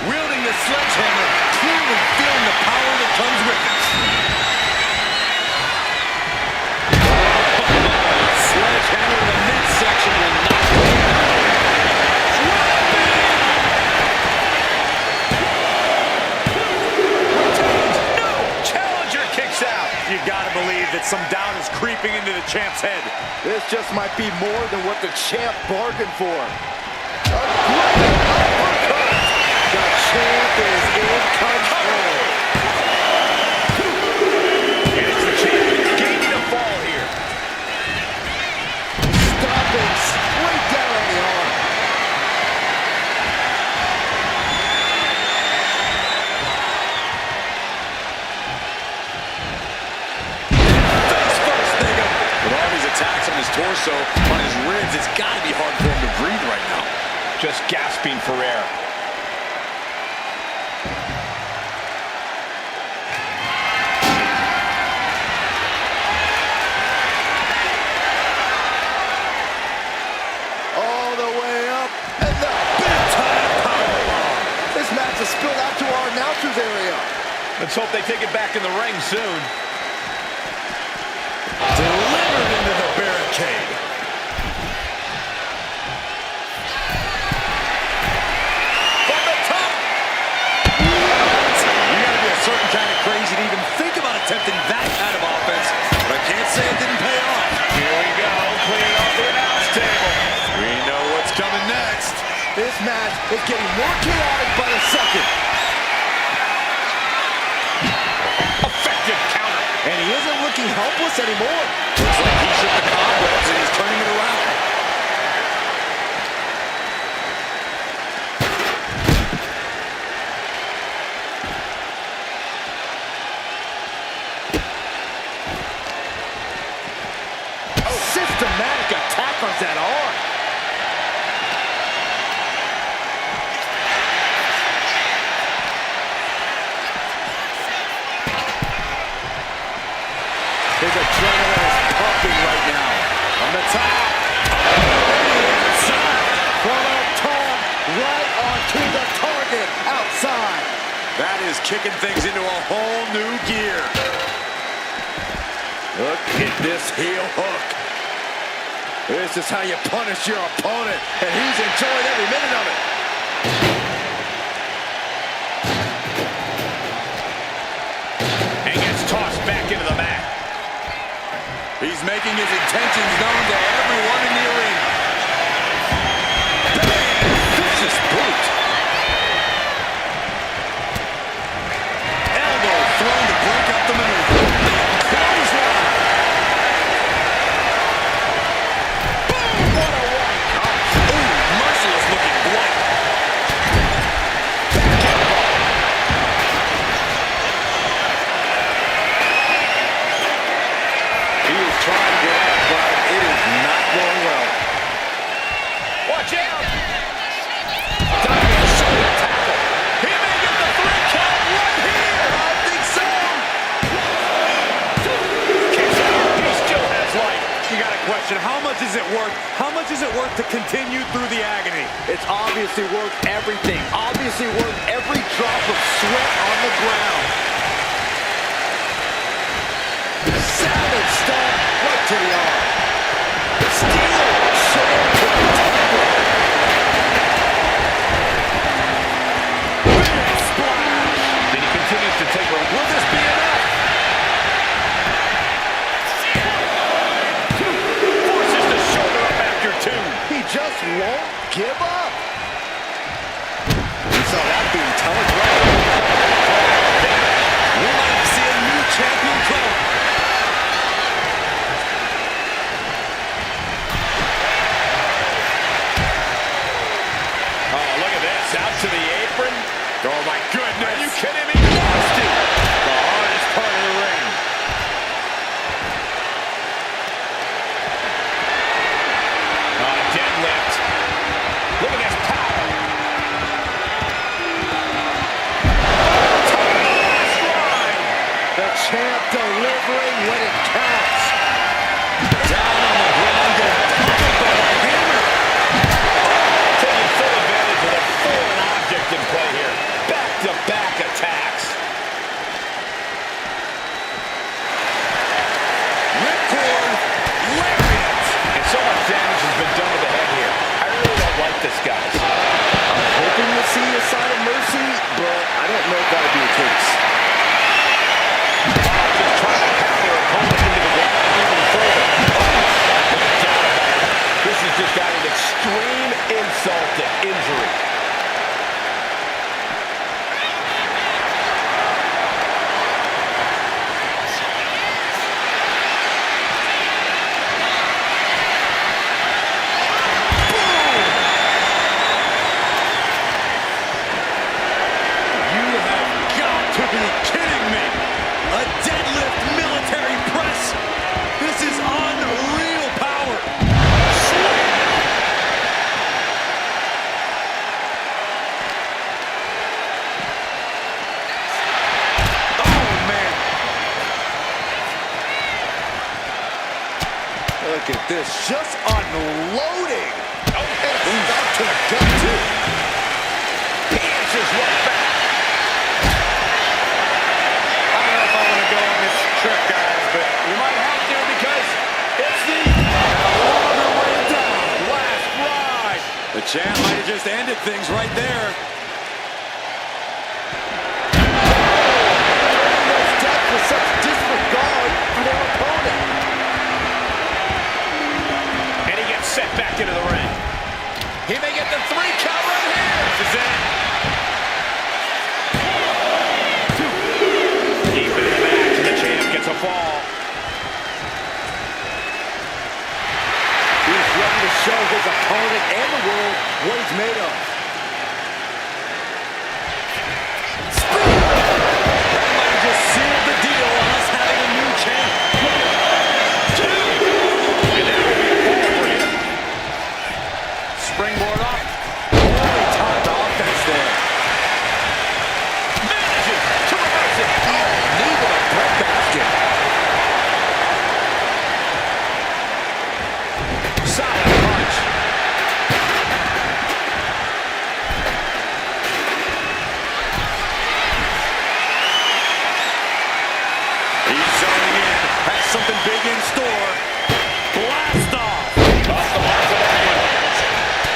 Wielding the sledgehammer, clearly feeling the power that comes with it. Sledgehammer to the midsection will not go No! Challenger kicks out. You gotta believe that some doubt is creeping into the champ's head. This just might be more than what the champ bargained for. A great uppercut. The champ is in control. And it's the champ gaining a fall here. Stomping straight down on the arm. Face first, nigga. With all these attacks on his torso, on his ribs, it's gotta be hard for him to breathe right now. Just gasping for air. All the way up. And the big time powerbomb. This match has spilled out to our announcers area. Let's hope they take it back in the ring soon. Delivered into the barricade. From the top. You gotta be a certain kind of crazy to even think about attempting that kind of offense. But I can't say it didn't pay off. Here we go, cleaning off the announce table. We know what's coming next. This match is getting more chaotic by the second. Effective counter. And he isn't looking helpless anymore. Looks like he shook the cobwebs and he's turning it around. Systematic attack on that arm. His adrenaline is pumping right now. On the top. Inside. From up top. Right onto the target. Outside. That is kicking things into a whole new gear. Look at this heel hook. This is how you punish your opponent. And he's enjoying every minute of it. And gets tossed back into the mat. He's making his intentions known to everyone in the arena. Bang! Vicious boot. Elbow thrown to break up the maneuver. Clothesline. Boom! What a one punch. Ooh, merciless looking blood. He is trying to get out, but it is not going well. Watch out! Diving shoulder tackle. He may get the 3 count right here. I think so. Kicks out. He still has life. You got a question. How much is it worth? How much is it worth to continue through the agony? It's obviously worth everything. Obviously worth every drop of sweat on the ground. Savage stomp right to the arm. Steel shoulder to the temple. Big splash. Then he continues to take a... Will this be enough? Forces the shoulder up after 2. He just won't give up. We saw that being telegraphed. We might see a new champion come. Look at this, just unloading. Oh, and a stop to the gut, too. He answers right back. I don't know if I want to go on this trip, guys, but we might have to because it's the longer way down. Last ride. The champ might have just ended things right there. With such disregard for their opponent. And he gets set back into the ring. He may get the 3 count right here. This is it. Deep into the match, and the champ gets a fall. He's ready to show his opponent and the world what he's made of. Sealed the deal on us having a new champ. 1, 2. And that will be a fall for him. Springboard up. Really timed offense there. Manages to reverse it. Oh, knee to the breadbasket. Solid punch. He's zoning in. Has something big in store. Blast off. Off the mark of that one.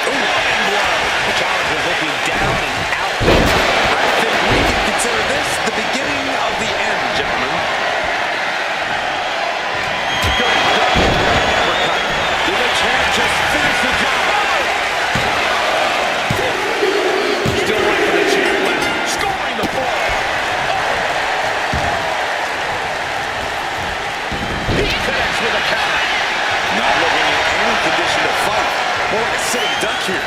Running blow. The challenger is looking down and out there. I think we can consider this the beginning of the end, gentlemen. Good double running uppercut. Did the champ just finish the job? Still one for the champ left. Scoring the fall. He connects with a counter. Not looking in any condition to fight. More like a sitting duck here.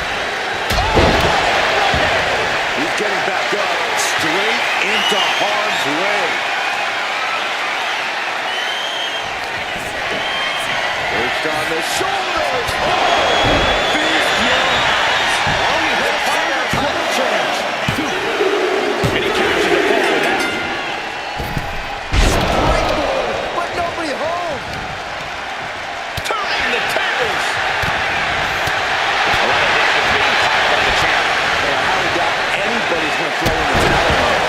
He's getting back up, straight into harm's way. Perched on the shoulders. Feast your eyes. Oh, he hit a fire title change. And he catches the fall with that. Springboard, but nobody home. Turning the tables. A lot of damage being caught by the champ. I highly doubt anybody's going to throw in the towel.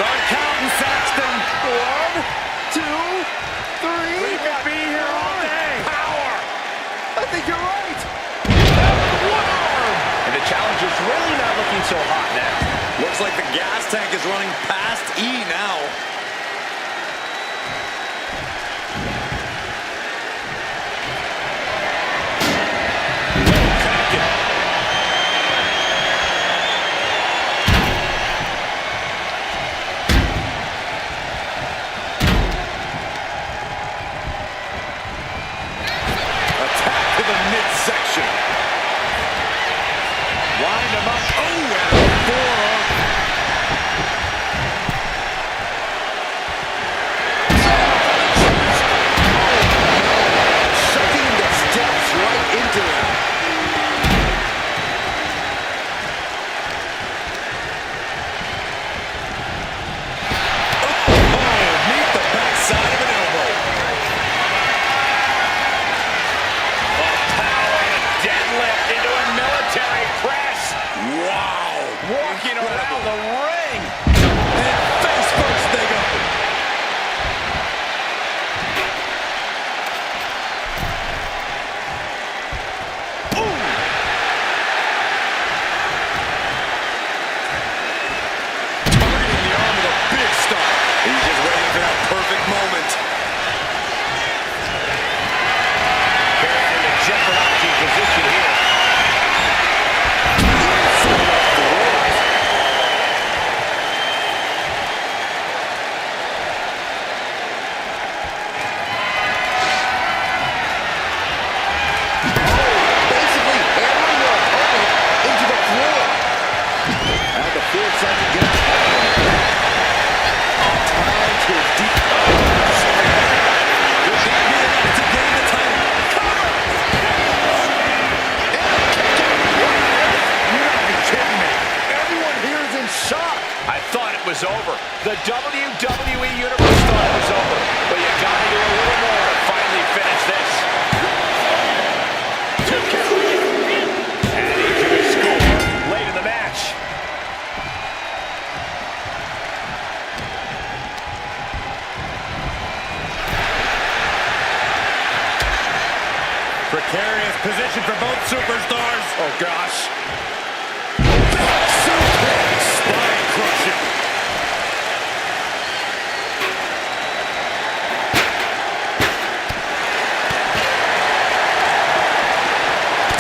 Start counting, Saxton. 1, 2, 3. We could be here all day. Power. I think you're right. One arm. And the challenger's really not looking so hot now. Looks like the gas tank is running past E now. Connected. Attack to the midsection. Wind him up. Oh, and a forearm. Sucking the steps right into him. Oh, meet the backside of an elbow. Power and a deadlift into a military press. Wow. Walking around the ring. And face first they go. Targeting the arm with a big stomp. He's just waiting for that perfect moment. Carrying into jeopardizing position here. Basically hammering your opponent into the floor. And the foresight to get out. I thought it was over. The WWE Universe thought it was over. But you gotta do a little more to finally finish this. 2 count. Adding to his score late in the match. Precarious position for both superstars. Oh, gosh. Spine crushing.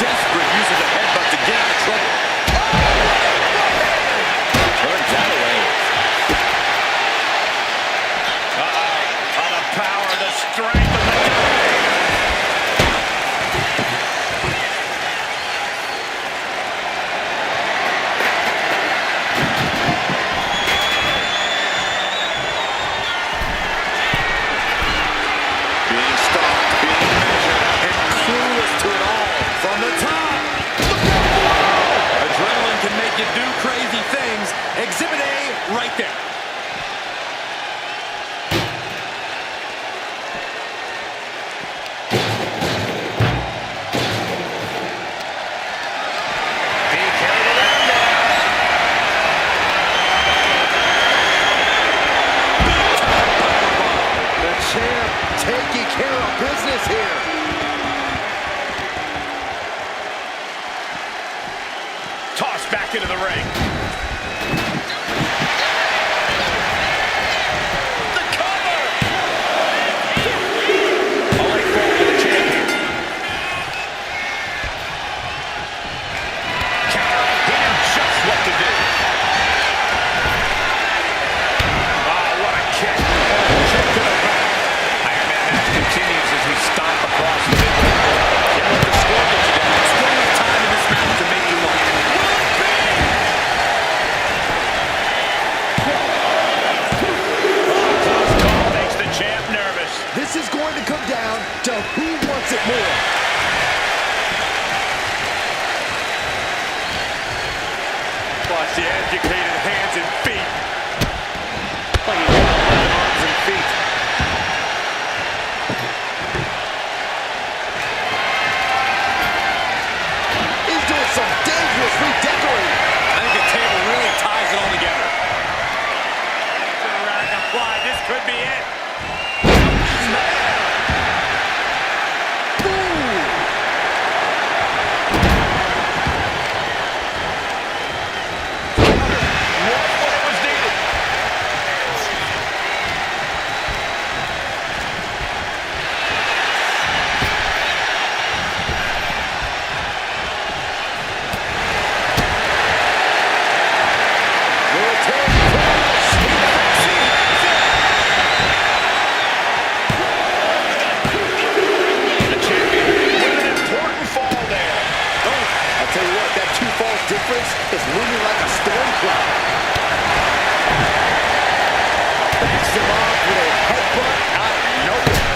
Desperate use of the headbutt to get out of trouble. Turns that away. Oh, the power, the strength of the guy. Do crazy things. Exhibit A right there. Being carried around now. The champ taking care of business here. Tossed back into the ring. The cover! A late fall for the champion. Counter. He knew just what to do. Oh, what a kick. Kick to the back. Iron Man match continues as we stomp across the middle. Can't let the score get you down. Still enough time in this match to make you look. This is going to come down to who wants it more. Watch the educated hands and feet. Like he's got arms and feet. He's doing some dangerous redecorating. I think the table really ties it all together. Around the fly. This could be it. Difference is looming like a storm cloud. Backs him off with a headbutt out of nowhere.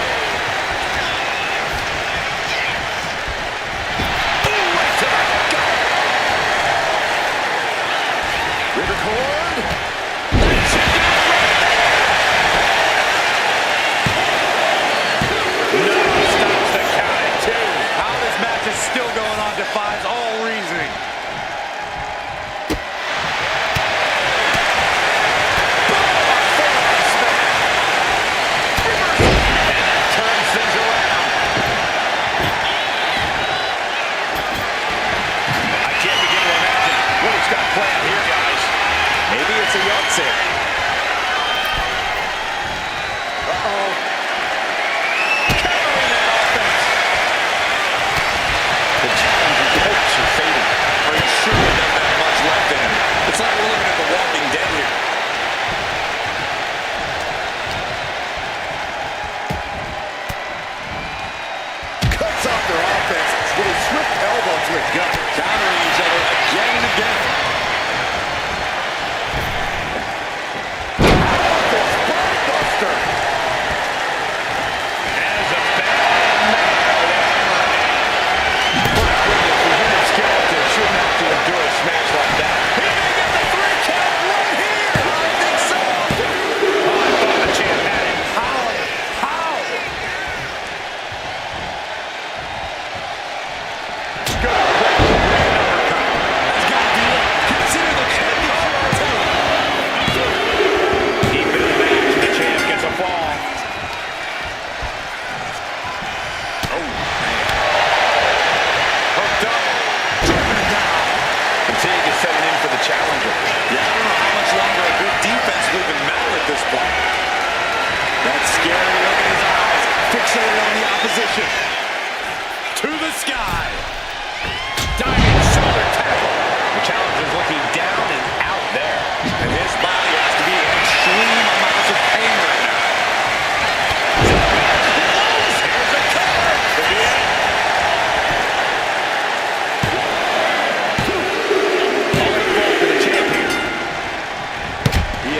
Ooh, right to the gut. Ripcord. No, stops the count at 2. How this match is still going on defies all reasoning. Maybe it's a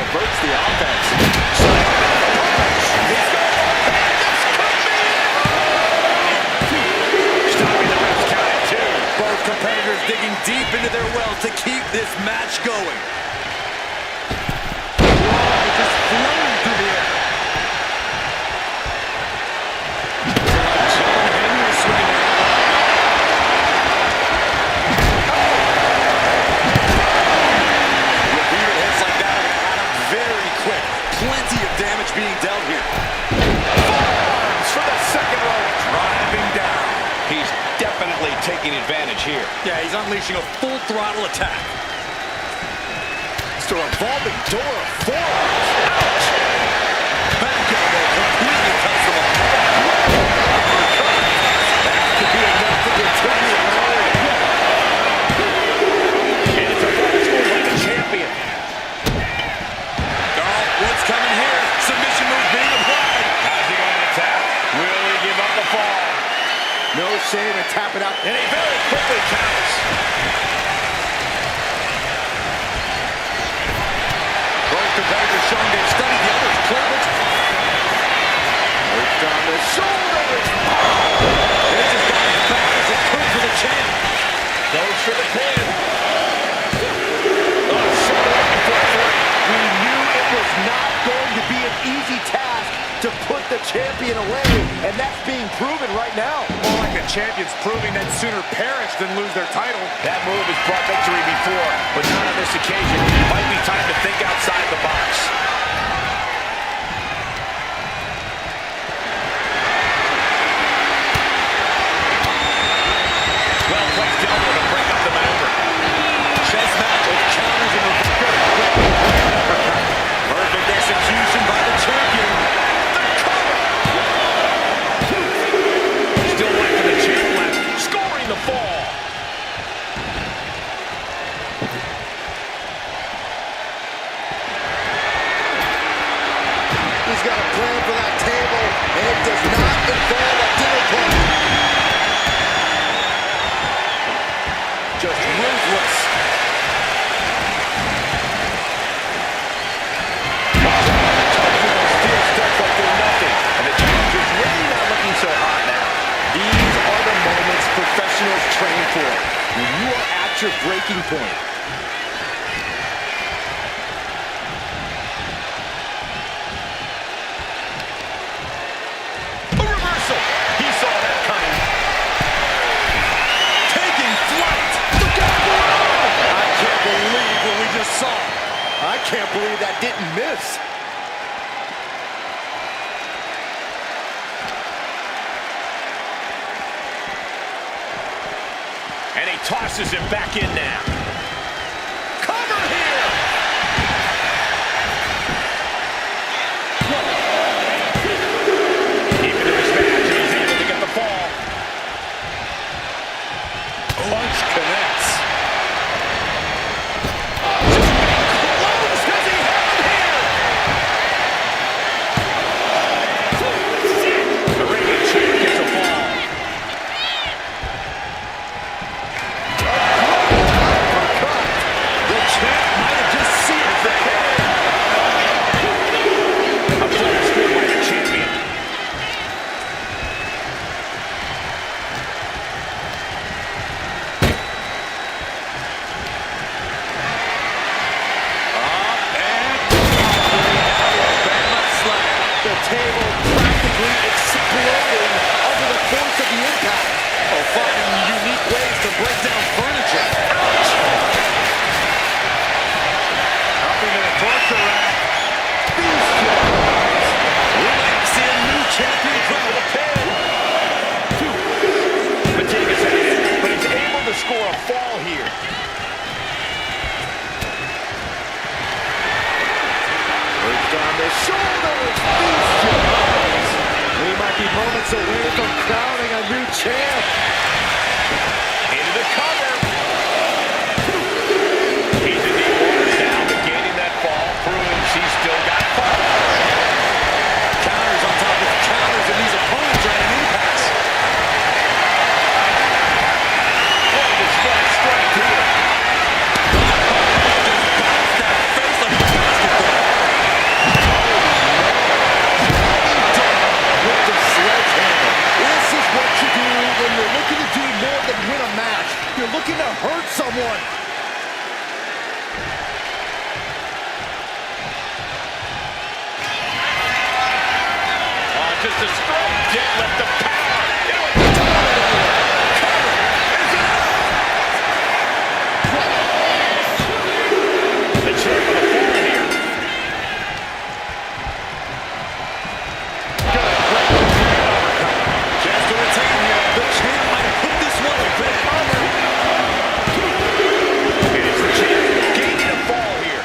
reverts the offense. Both competitors digging deep into their wells to keep this match going. Just flowing through the air. Repeated hits like that are going to add up very quick. Plenty of damage being dealt here. Forearms for the second row. Driving down. He's definitely taking advantage here. Yeah, he's unleashing a full throttle attack. It's a revolving door of forearms. Ouch! Back elbow completely cuts him off. That could be enough to continue on. And it's a fight score with the champion. Oh, what's coming here? Submission move being applied. How's he going to attack? Will he give up the fall? No shame in tapping out. And he very quickly counts. Both competitors showing they've studied the other's playbooks. Worked on the shoulders. And it's just gone as bad as it could for the champ. Goes for the pin. Oh, shoulder up before three. We knew it was not going to be an easy task to put the champion away, and that's being proven right now. More like the champion's proving that sooner perish than lose their title. That move has brought victory before, but not on this occasion. Might be time to think outside the box. Well placed elbow to break up the maneuver. Chess match with counters and reverse. Perfect execution by the champion. Still life for the champ left, scoring the fall. He's got a plan for that table, and it does not involve a dinner plate. Just ruthless. Steel steps up through nothing, and the challenger's really not looking so hot now. These are the moments professionals train for. When you are at your breaking point. A reversal. He saw that coming. Taking flight. Look out! I can't believe what we just saw. I can't believe that didn't miss. And he tosses him back in now. Cover here! Even in this match, he's able to get the fall. Punch connects. Close! Does he have him here? The reigning champ gets a fall. The champ might have just sealed the pin. A full score by the champion. The table practically exploding under the force of the impact. Oh, finding unique ways to break down furniture. Ouch! Up into the torture rack. We might see a new champion For come. the pin. Fatigue is setting in, but he's able to score a fall here. Perched on the shoulders. We might be moments away from crowning a new champ. Into the cover. He's in deep waters now, but gaining that fall proves he's still got fun. Counters on top of counters, and these opponents are at an impasse. What a display of strength here. Just bounced that face like a basketball. with the strike. Deadlift the power. Cover. Is it up? The champ with a fall here. Good. Great overcome. Chance to retain here. The champ might have put this one to bed. And it's the champ gaining a fall here.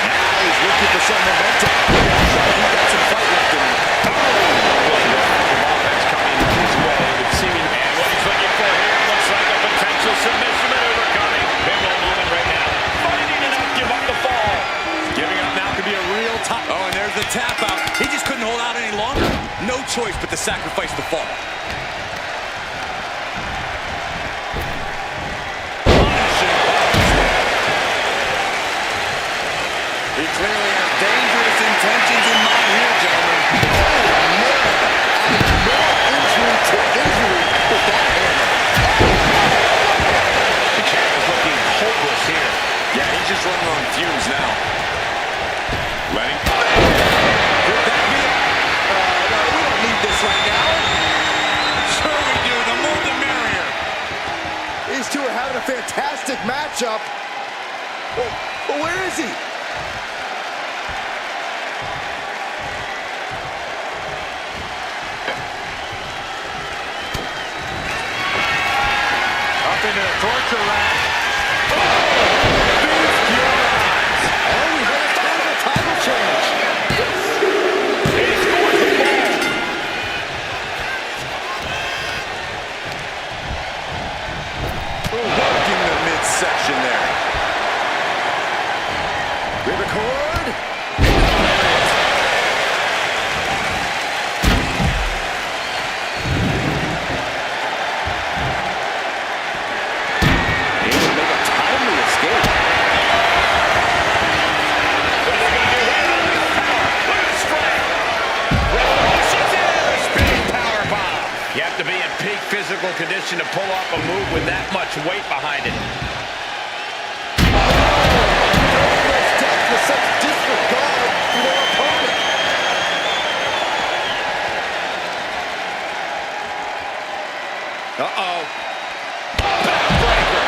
Now he's looking for some momentum. He got some fight left in him. Offense coming his way with seeming, and what he's looking for here looks like a potential submission maneuver coming. Pivotal moment right now. Fighting to not give up the fall. Giving up now could be a real top. Oh, and there's the tap out. He just couldn't hold out any longer. No choice but to sacrifice the fall. He clearly has dangerous intentions in mind here, gentlemen. More injury to injury with that hammer. The champ is looking hopeless here. Yeah, he's just running on fumes now. Letting. Could that be it? No, we don't need this right now. Sure we do. The more the merrier. These two are having a fantastic matchup. Well, where is he? Up into the torture rack. Oh, we had a title change. He scores the ball. Working the midsection there. Ripcord. Able to make a timely escape. What are they going to do here? Power. Look at the strike. She's in. Spinning power bomb. You have to be in peak physical condition to pull off a move with that much weight behind it. With such disregard for their opponent. Uh-oh. Backbreaker.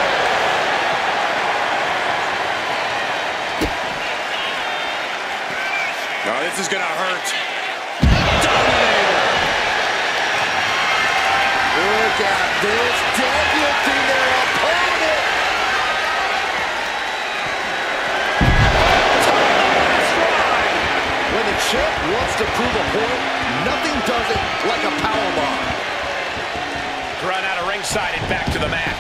Oh, this is going to hurt. Look at this, deadlifting their opponent. When the champ wants to prove a point, nothing does it like a powerbomb. Run out of ringside and back to the mat.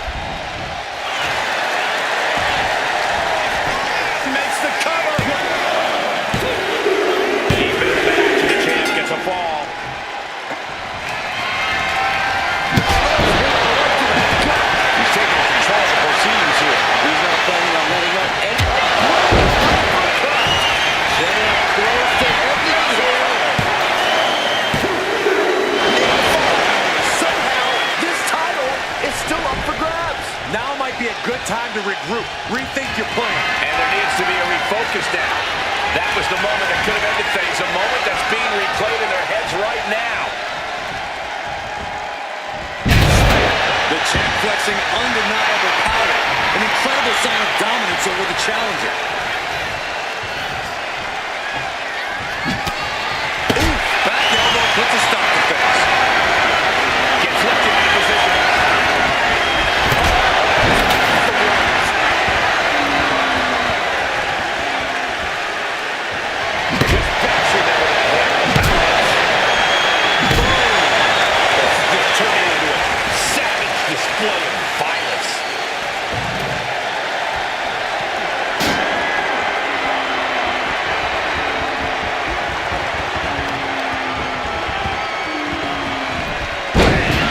Makes the cover. Deep into the match, and the champ gets a fall. He's taking control of the proceedings here. He's not planning on letting up any champ close to ending here. Somehow, this title is still up for grabs. Now might be a good time to regroup. Rethink your plan. And there needs to be a refocus now. That was the moment that could have ended things. A moment that's being replayed in their heads right now. The champ flexing undeniable power. An incredible sign of dominance over the challenger. Ooh, back elbow puts a stop to things. Gets lifted into position. Just bouncing there with that hammer. This is just turning into a savage display of violence.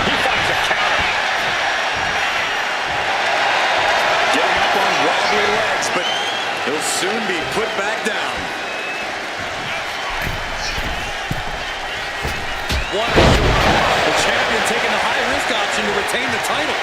He finds a counter. Getting up on wobbly legs, but he'll soon be put back down. What a shot. The champion taking the high-risk option to retain the title.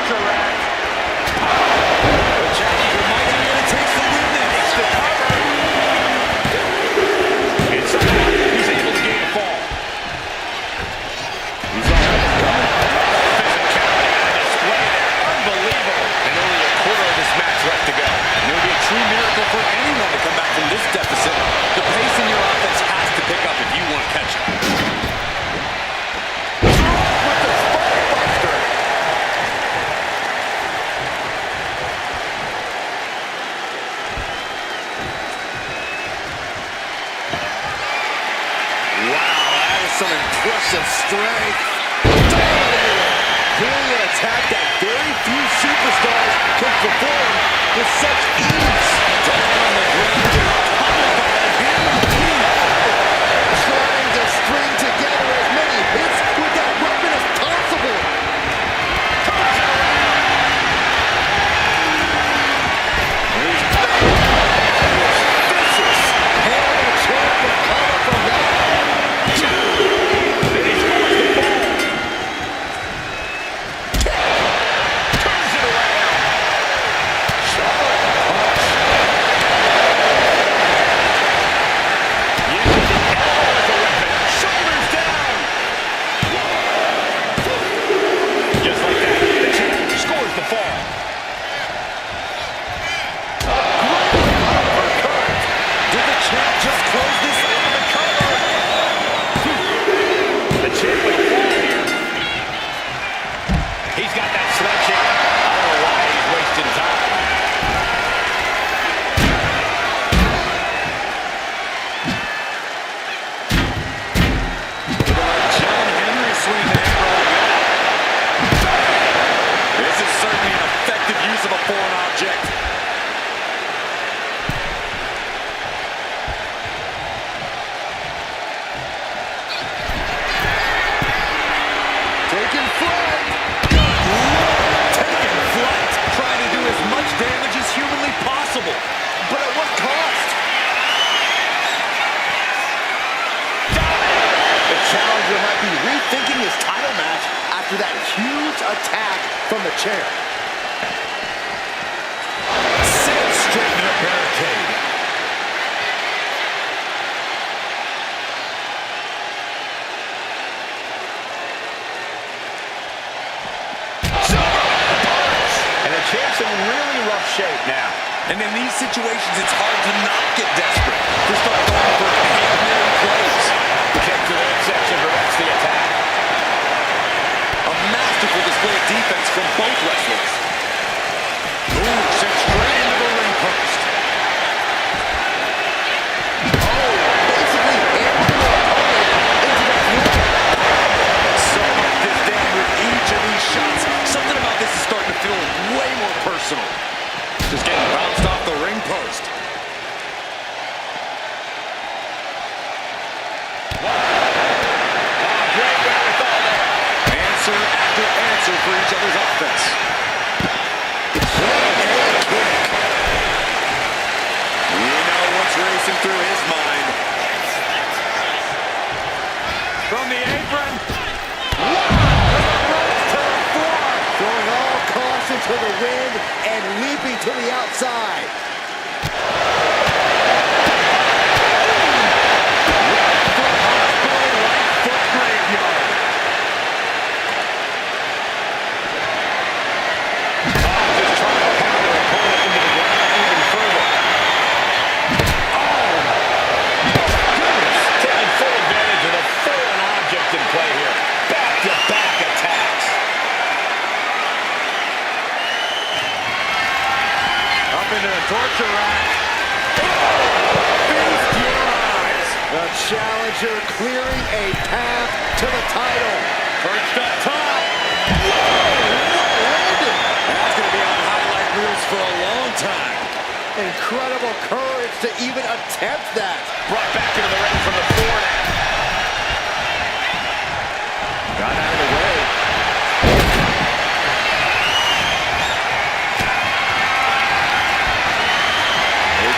torture rack. The challenger might be able to take the win there. It's the cover. And somehow he's able to gain a fall. He's on physicality on display there. Unbelievable. And only a quarter of this match left to go. And it would be a true miracle for anyone to come back from this deficit. The pace in your offense has to pick up if you want to catch it. Some impressive strength. Clearly an attack that very few superstars can perform with such ease. Down on the ground, trying to string together as many hits with that weapon as possible. He's vicious. And a chance to recover from that. Rethinking his title match after that huge attack from the chair. Sent straight to the barricade. And the champ's in really rough shape now. And in these situations, it's hard to not get desperate. To start going for Hail Mary plays. Kick to the midsection prevents the attack. A masterful display of defense from both wrestlers. Ooh, sent straight into the ring post. Oh, basically hammering the opponent into the floor. So much disdain with each of these shots. Something about this is starting to feel way more personal. Just getting bounced off the ring post. Answer after answer for each other's offense. You know what's racing through his mind. From the apron. To the floor. Throwing all caution to the wind and leaping to the outside. Torture rack. Feast your eyes. The challenger clearing a path to the title. Perched up top. Landed. That's going to be on highlight reels for a long time. Incredible courage to even attempt that. Brought back into the ring from the floor now. Got out of the way.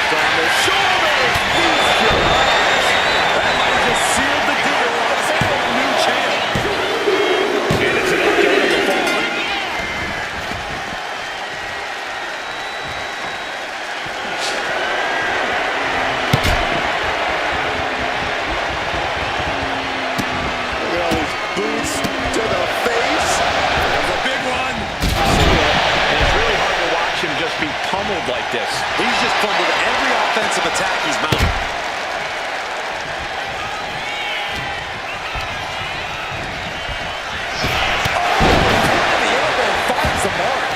On the shoulders, feast your eyes. That might have just sealed the deal on a new champ. And it's enough to end the fall. pummeled like this. He's just fumbled every offensive attack he's mounted. The elbow finds the mark.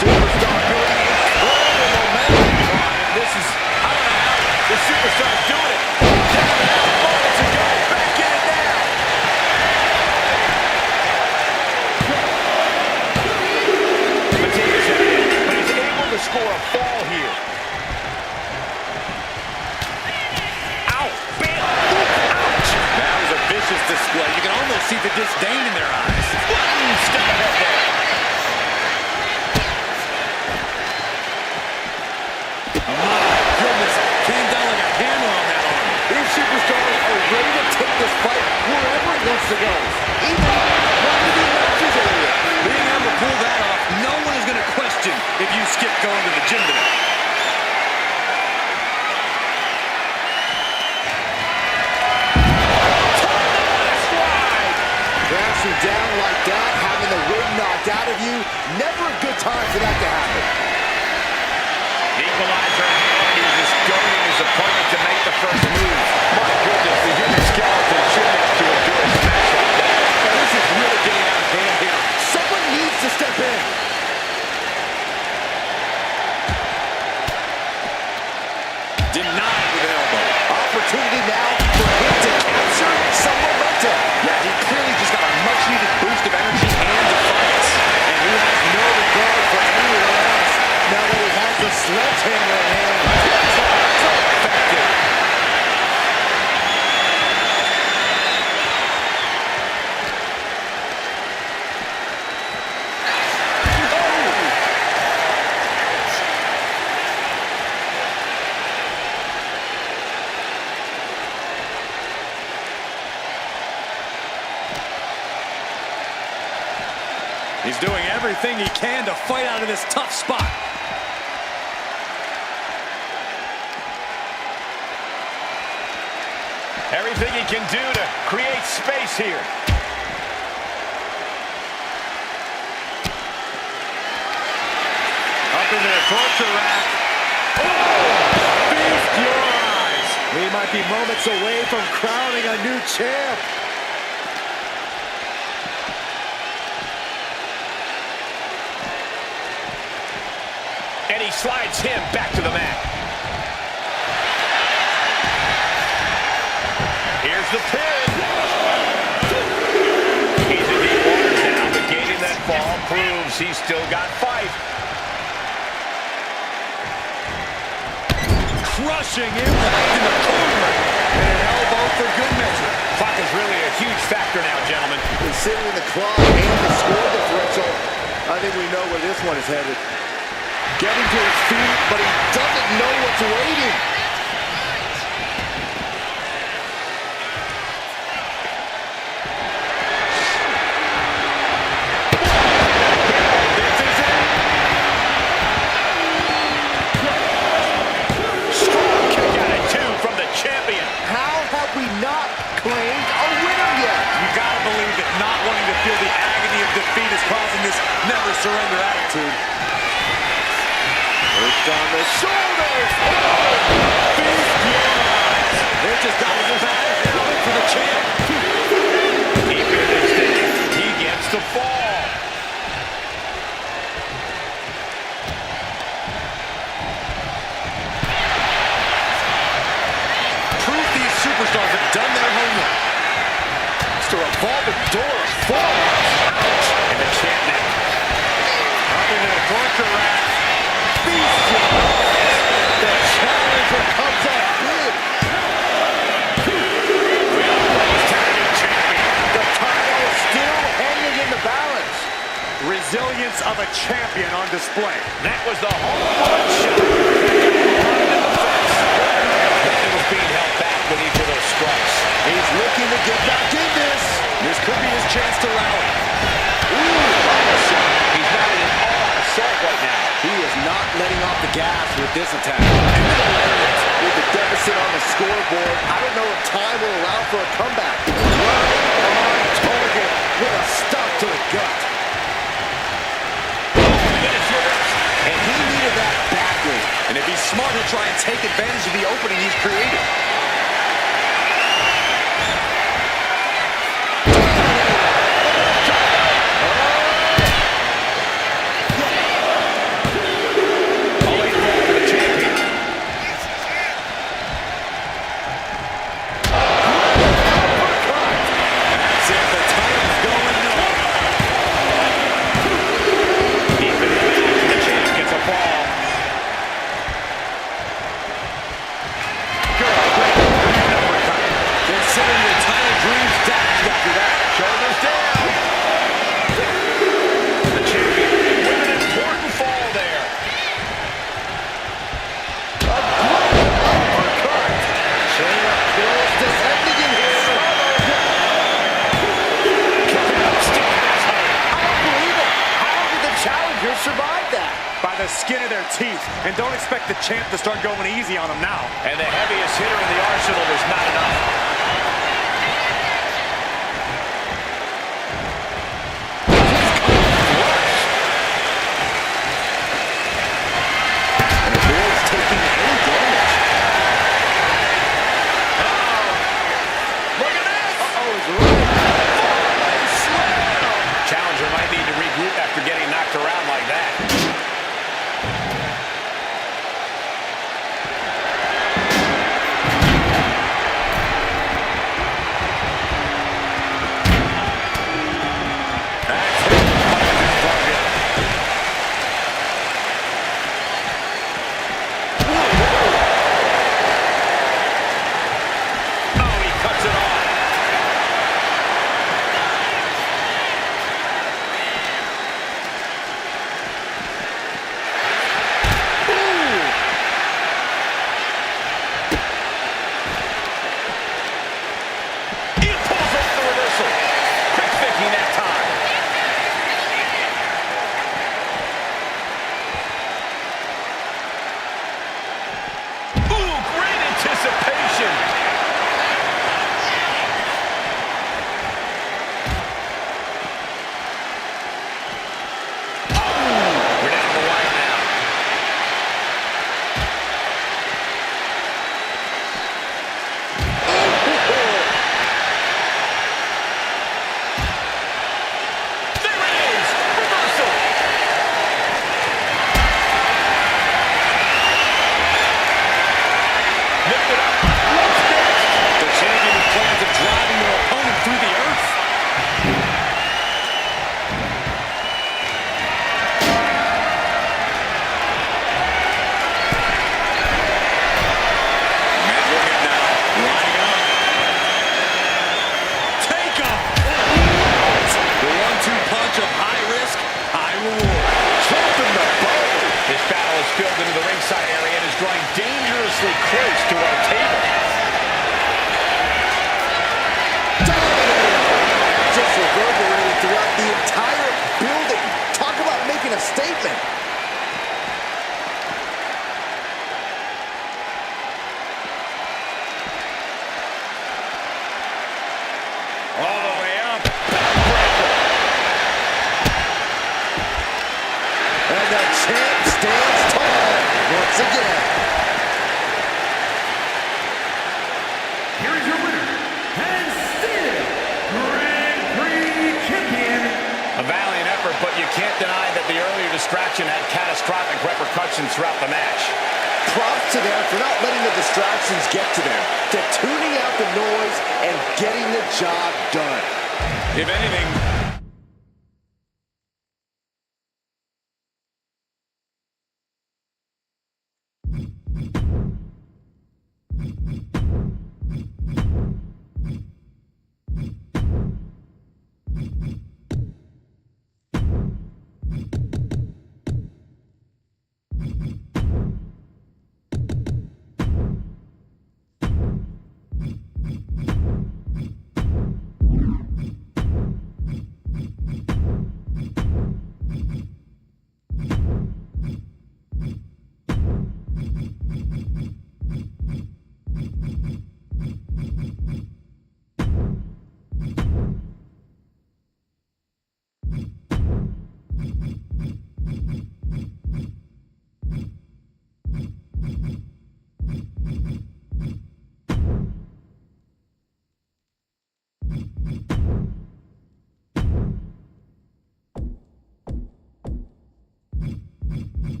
Superstar building incredible momentum. This is, I don't know how the superstar's doing it. Down and out, moments ago, back in it now. Fatigue's at it, but he's able to score a fall here. Ow, bam, ouch. That was a vicious display. You can almost see the disdain in their eyes. Step ahead there. Came down like a hammer on that arm. These superstars are ready to take this fight wherever it wants to go. Even one of the matches area. Being able to pull that off, no one is going to question if you skip going to the gym today. Crashing down like that, having the wind knocked out of you, never a good time for that to happen. Equalizer in hand. He's just goading his opponent to make the first move. My goodness, the human skeleton shouldn't have to endure a smash like that. Now, this is really getting out of hand here. Someone needs to step in. Denied with an elbow. Opportunity now for him to capture some momentum. Yeah, he clearly just got a much-needed boost of energy and defiance. And he has no regard for anyone else. Now that he has the sledgehammer in hand. So effective. He's doing everything he can to fight out of this tough spot. Everything he can do to create space here. Up in the torture rack. Oh! Feast your eyes. We might be moments away from crowning a new champ. And he slides him back to the mat. Here's the pin. He's in deep waters now, but gaining that fall proves he's still got fight. Crushing impact in the corner. And an elbow for good measure. Clock is really a huge factor now, gentlemen. Considering the clock and the score differential, I think we know where this one is headed. Getting to his feet, but he doesn't know what's waiting. This is it. Strong kick out at 2 from the champion. How have we not claimed a winner yet? You gotta believe that not wanting to feel the agony of defeat is causing this never surrender attitude. Pushed on the shoulders. Feast your eyes. It just got as bad as it for the champ. Keep your distance. He gets the fall. Proof these superstars have done their homework. It's a revolving door of forearms. Ouch. And the champ now. Up into the torture rack. Feast your eyes. The challenger comes up big. The title is still hanging in the balance. Resilience of a champion on display. That was the home run shot. Nothing was being held back with each of those strikes. He's looking to get back in this. This could be his chance to rally. Ooh, body shot. letting off the gas with this attack. With the deficit on the scoreboard, I don't know if time will allow for a comeback. Right on target with a stop to the gut. And he needed that badly. And if he's smart, he'll try and take advantage of the opening he's created. The skin of their teeth, and don't expect the champ to start going easy on them now. And the heaviest hitter in the arsenal was not enough. And the board's taking any damage. Look at this! Challenger might need to regroup after getting knocked around like that. Dangerously close to our table. Just reverberated throughout the entire building. Talk about making a statement. All the way up. And the champ stands tall once again. Here is your winner, and still Grand Prix champion. A valiant effort, but you can't deny that the earlier distraction had catastrophic repercussions throughout the match. Props to them for not letting the distractions get to them, to tuning out the noise and getting the job done. If anything,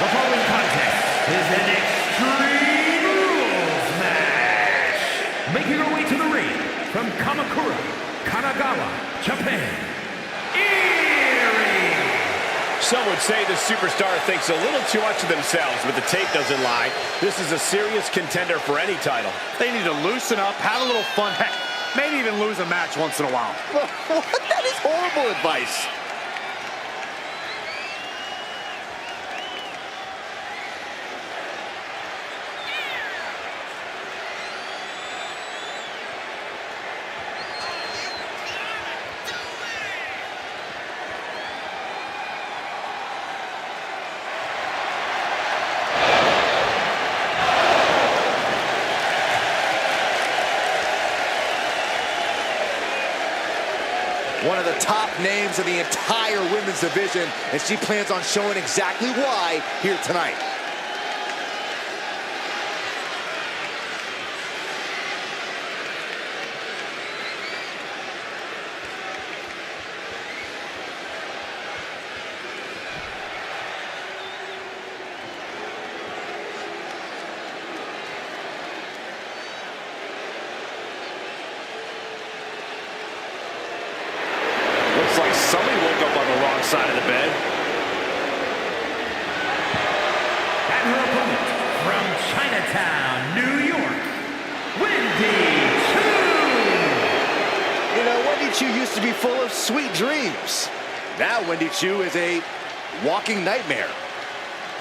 The following contest is an Extreme Rules match. Making her way to the ring from Kamakura, Kanagawa, Japan, Erie. Some would say the superstar thinks a little too much of themselves, but the tape doesn't lie. This is a serious contender for any title. They need to loosen up, have a little fun. Heck, maybe even lose a match once in a while. What? That is horrible advice. One of the top names of the entire women's division, and she plans on showing exactly why here tonight. Looks like somebody woke up on the wrong side of the bed. And her opponent from Chinatown, New York, Wendy Chu. You know, Wendy Chu used to be full of sweet dreams. Now Wendy Chu is a walking nightmare.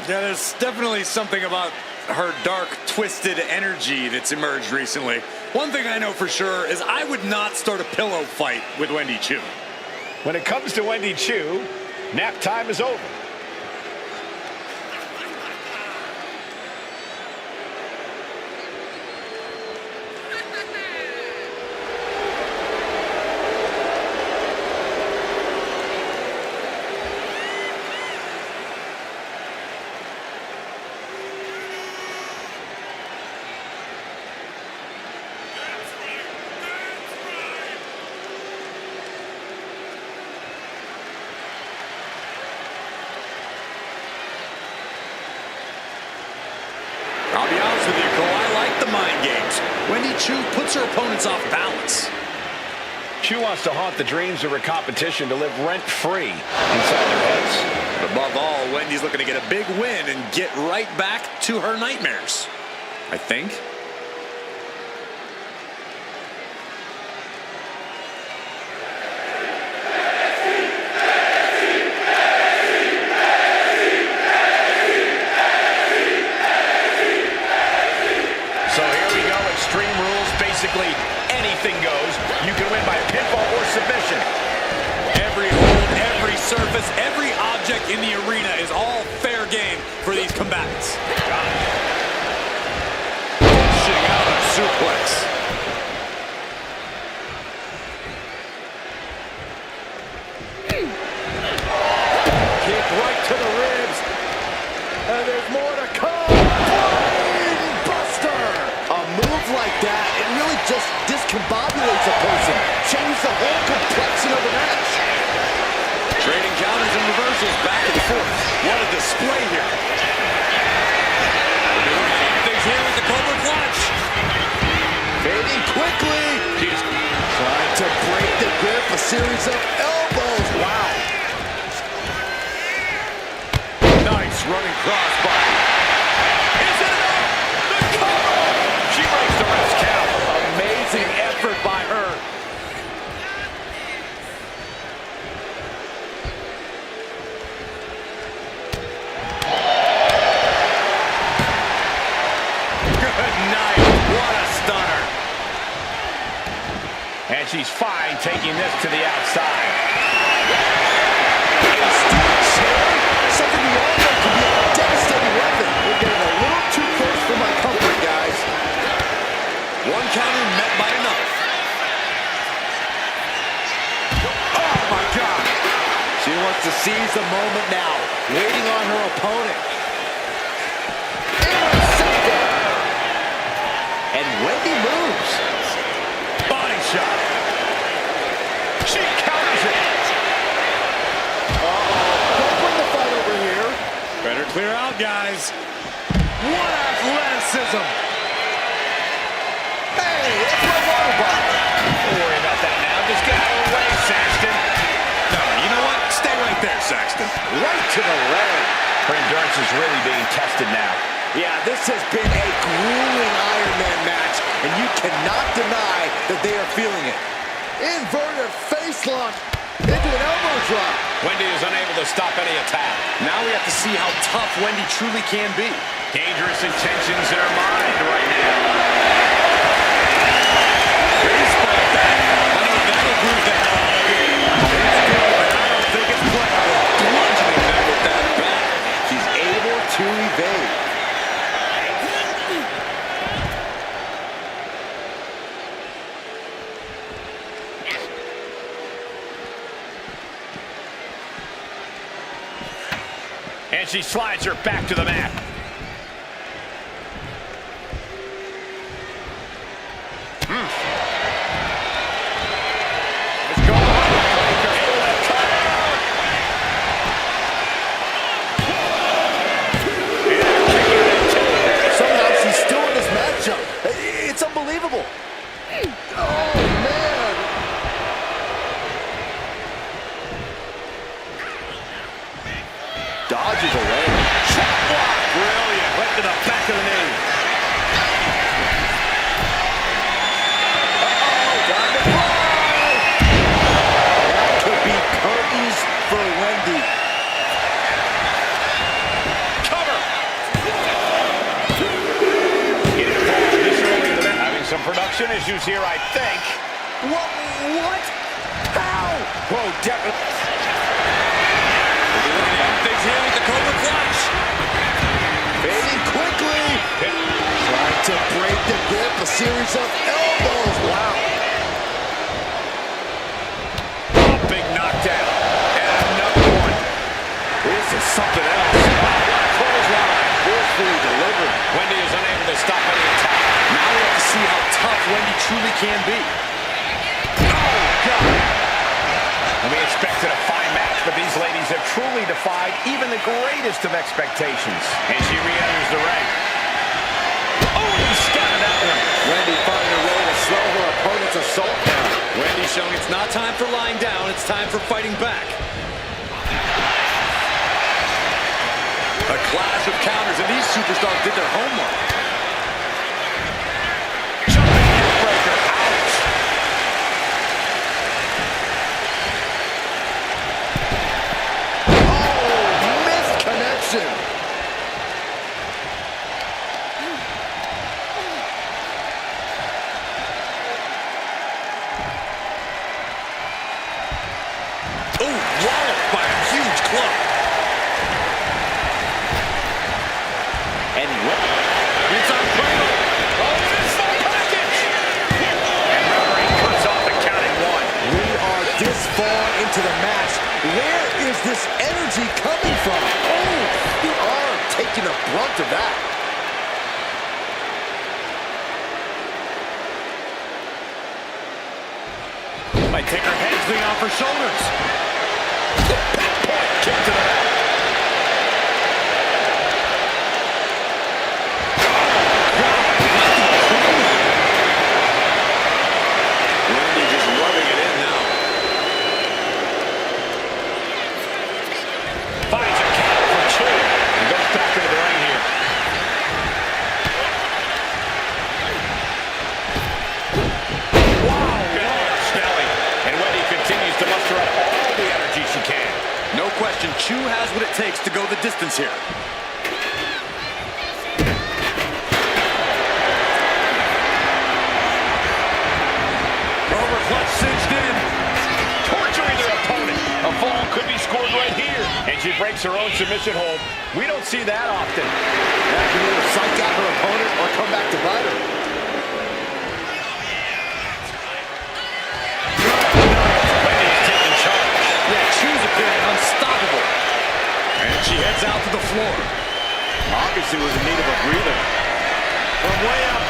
Yeah, there's definitely something about her dark, twisted energy that's emerged recently. One thing I know for sure is I would not start a pillow fight with Wendy Chu. When it comes to Wendy Chu, nap time is over. I'll be honest with you, Cole, I like the mind games. Wendy Chu puts her opponents off balance. Chu wants to haunt the dreams of her competition to live rent-free inside their heads. But above all, Wendy's looking to get a big win and get right back to her nightmares, I think. So here we go, Extreme Rules. Basically, anything goes. You can win by pinfall or submission. Every hold, every surface, every object in the arena is all fair game for these combatants. Pushing out a suplex. Kick right to the ribs. And there's more to come. Brain buster. A move like that, it really just discombobulates a person. Changes the whole complexion of the match. Trading counters and reversals back and forth. What a display here. We're doing the same things here with the Cobra Clutch. Fading quickly. Jeez. Trying to break the grip. A series of elbows. Wow. Nice running crossbody. Is it enough? The cover! She breaks the ref's count. Amazing effort by her. Good night. What a stunner. And she's fine taking this to the outside. Something we all know can be a devastating weapon. We're getting a little too close for my comfort, guys. One counter met by another. Oh, my God. She wants to seize the moment now, waiting on her opponent. Intercepted. And Wendy moves. Body shot. She counters it. Don't bring the fight over here. Better Clear out, guys. What athleticism! Hey, it's my water bottle. Don't worry about that now. Just get out of the way, Saxton. No, you know what? Stay right there, Saxton. Right to the leg. Her endurance is really being tested now. Yeah, this has been a grueling Iron Man match, and you cannot deny that they are feeling it. Inverted face lock into an elbow drop. Wendy is unable to stop any attack. Now we have to see how tough Wendy truly can be. Dangerous intentions in her mind right now. Baseball bat. I know that'll bruise the hell out of you. It's good, but I don't think it's playable. Bludgeoning them with that bat. She's able to evade. And she slides her back to the mat. Let's go. Somehow she's still in this matchup. It's unbelievable. Oh, man. Dodges away. Shot block. Brilliant. Right to the back of the knee. Time to fly. That could be curtains for Wendy. Cover. Getting involved this early in the match. Having some production issues here, I think. What? How? Whoa, definitely. Things here with the Cobra Clutch. Fading quickly. Trying to break the grip. A series of elbows. Wow. Big knockdown. And another one. This is something else. Clothesline. Forcefully delivered. Wendy is unable to stop any attack. Now we have to see how tough Wendy truly can be. Oh, God. And we expected a fine match, but these ladies have truly defied even the greatest of expectations. And she re-enters the ring. Oh, scattered that one. Wendy finding a way to slow her opponent's assault down. Wendy's showing it's not time for lying down, it's time for fighting back. A clash of counters, and these superstars did their homework. Jumping neckbreaker. Ouch. Oh, missed connection. Oh, walloped by a huge club. And It's on Kratos. Oh, this full package. And referee cuts off the counting one. we are this far into the match. Where is this energy coming from? Oh, the arm taking the brunt of that. Might take her head clean off her shoulders. Point kick to the back. Wendy just rubbing it in now. Finds a count for two. And goes back into the ring here. Wow, good smelling. And Wendy continues to muster up all the energy she can. No question, Chu has what it takes to go the distance here. Overclutch cinched in. Torturing their opponent. A fall could be scored right here. And she breaks her own submission hold. We don't see that often. That can either psych out her opponent or come back to bite her. Wendy's taking charge. Yeah, Chu's appearing unstoppable. And she heads out to the floor. Obviously was in need of a breather. From way up.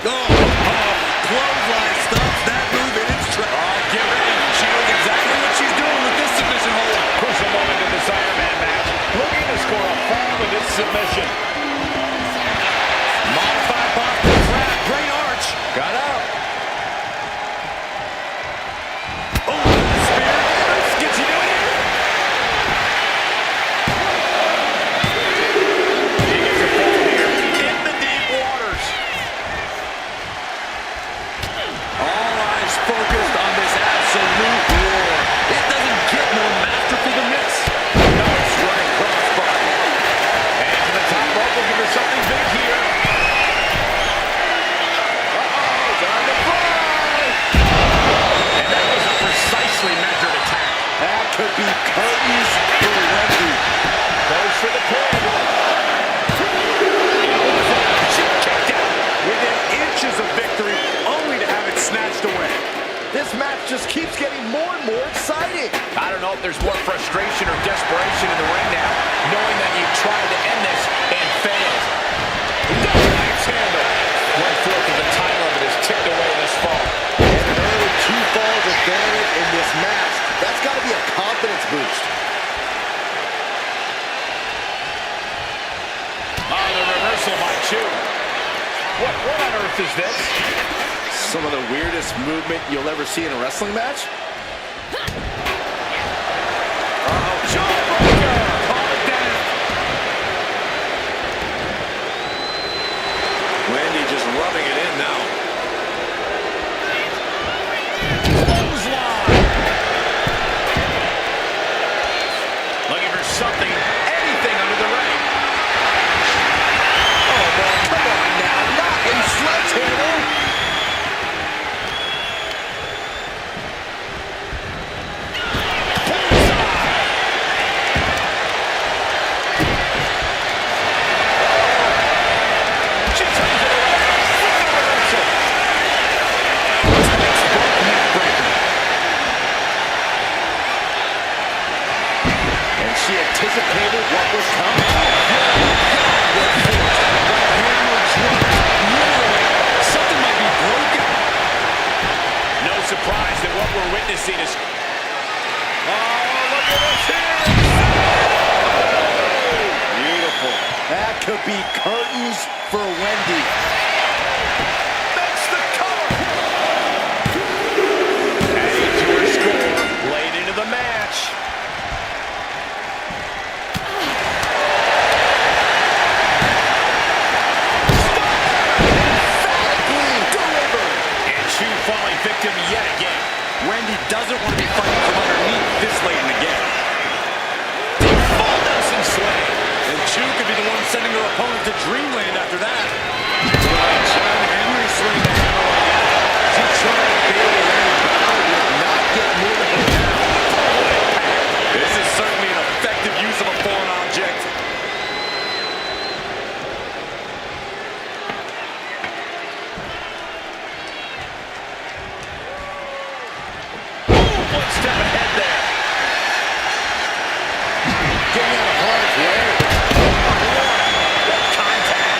Oh, clothesline stops that move in its submission. Modified Boston Crab. Great arch. Got out. Oh, the spear. Gets you doing it. He gets a fall here in the deep waters. All eyes focused on this absolute war. It doesn't get more masterful than this. Nice running crossbody. And to the top rope will give her something big here. Uh-oh, time to fly. And that was a precisely measured attack. That could be curtains for Wendy. Goes for the pin. She kicked out. Within inches of victory, only to have it snatched away. This match just keeps getting more and more exciting. I don't know if there's more frustration or desperation in the ring now, knowing that you've tried to end this and failed. Double axe handle. 1/4 of the time limit is ticked away this fall. And an early 2 falls advantage in this match. That's got to be a confidence boost. Oh, the reversal by Chu. What on earth is this? Some of the weirdest movement you'll ever see in a wrestling match. Uh-oh, jawbreaker. Call it down. Wendy just rubbing it in now. Clothesline. Looking for something, anything under the ring. Oh, man, come on now. Not a sledgehammer. She turns it around. Reversal. Textbook neckbreaker. And she anticipated what was coming. Something might be broken. No surprise that what we're witnessing is... Oh, look at this here. Beautiful. That could be curtains for Wendy. Makes the cover. Adding to her score late into the match. Emphatically delivered. And Chu falling victim yet again. Wendy doesn't want to be fighting from underneath this late in the game. Full Nelson slam. And Chu could be the one sending her opponent to dreamland after that. John Henry swing to handle like that. She's trying to bail her in. Would not get moved now. This is certainly an effective use of a foreign object. One step ahead there. Getting out of harm's way. What contact.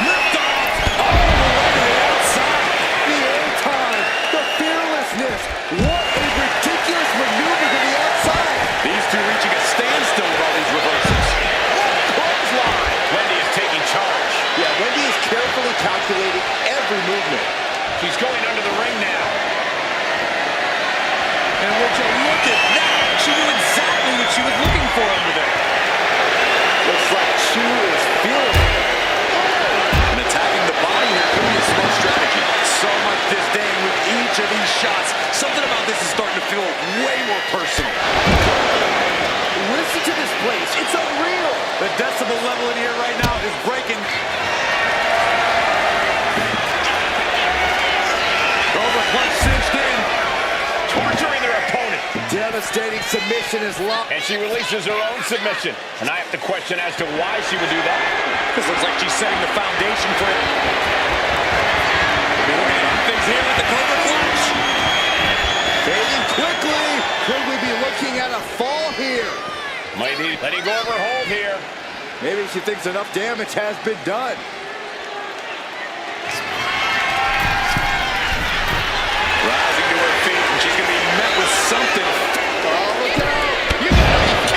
Lift off. All the way to the outside. The airtime. The fearlessness. What a ridiculous maneuver to the outside. These two reaching a standstill with all these reversals. Clothesline. Wendy is taking charge. Yeah, Wendy is carefully calculating every movement. She's going under the ring now. And would you look at that? She knew exactly what she was looking for under there. Looks like Chu is feeling it. And attacking the body here could be a smart strategy. So much disdain with each of these shots. Something about this is starting to feel way more personal. Listen to this place. It's unreal. The decibel level in here right now is breaking. Overclutch cinched in. Torturing their opponent. Devastating submission is locked. And she releases her own submission. And I have to question as to why she would do that. This looks like she's setting the foundation for it. We're looking at things here with the Cobra Clutch. Fading quickly. Could we be looking at a fall here? Might need letting go of her hold here. Maybe she thinks enough damage has been done. Rising to her feet, and she's going to be met with something. Oh, look out. You gotta be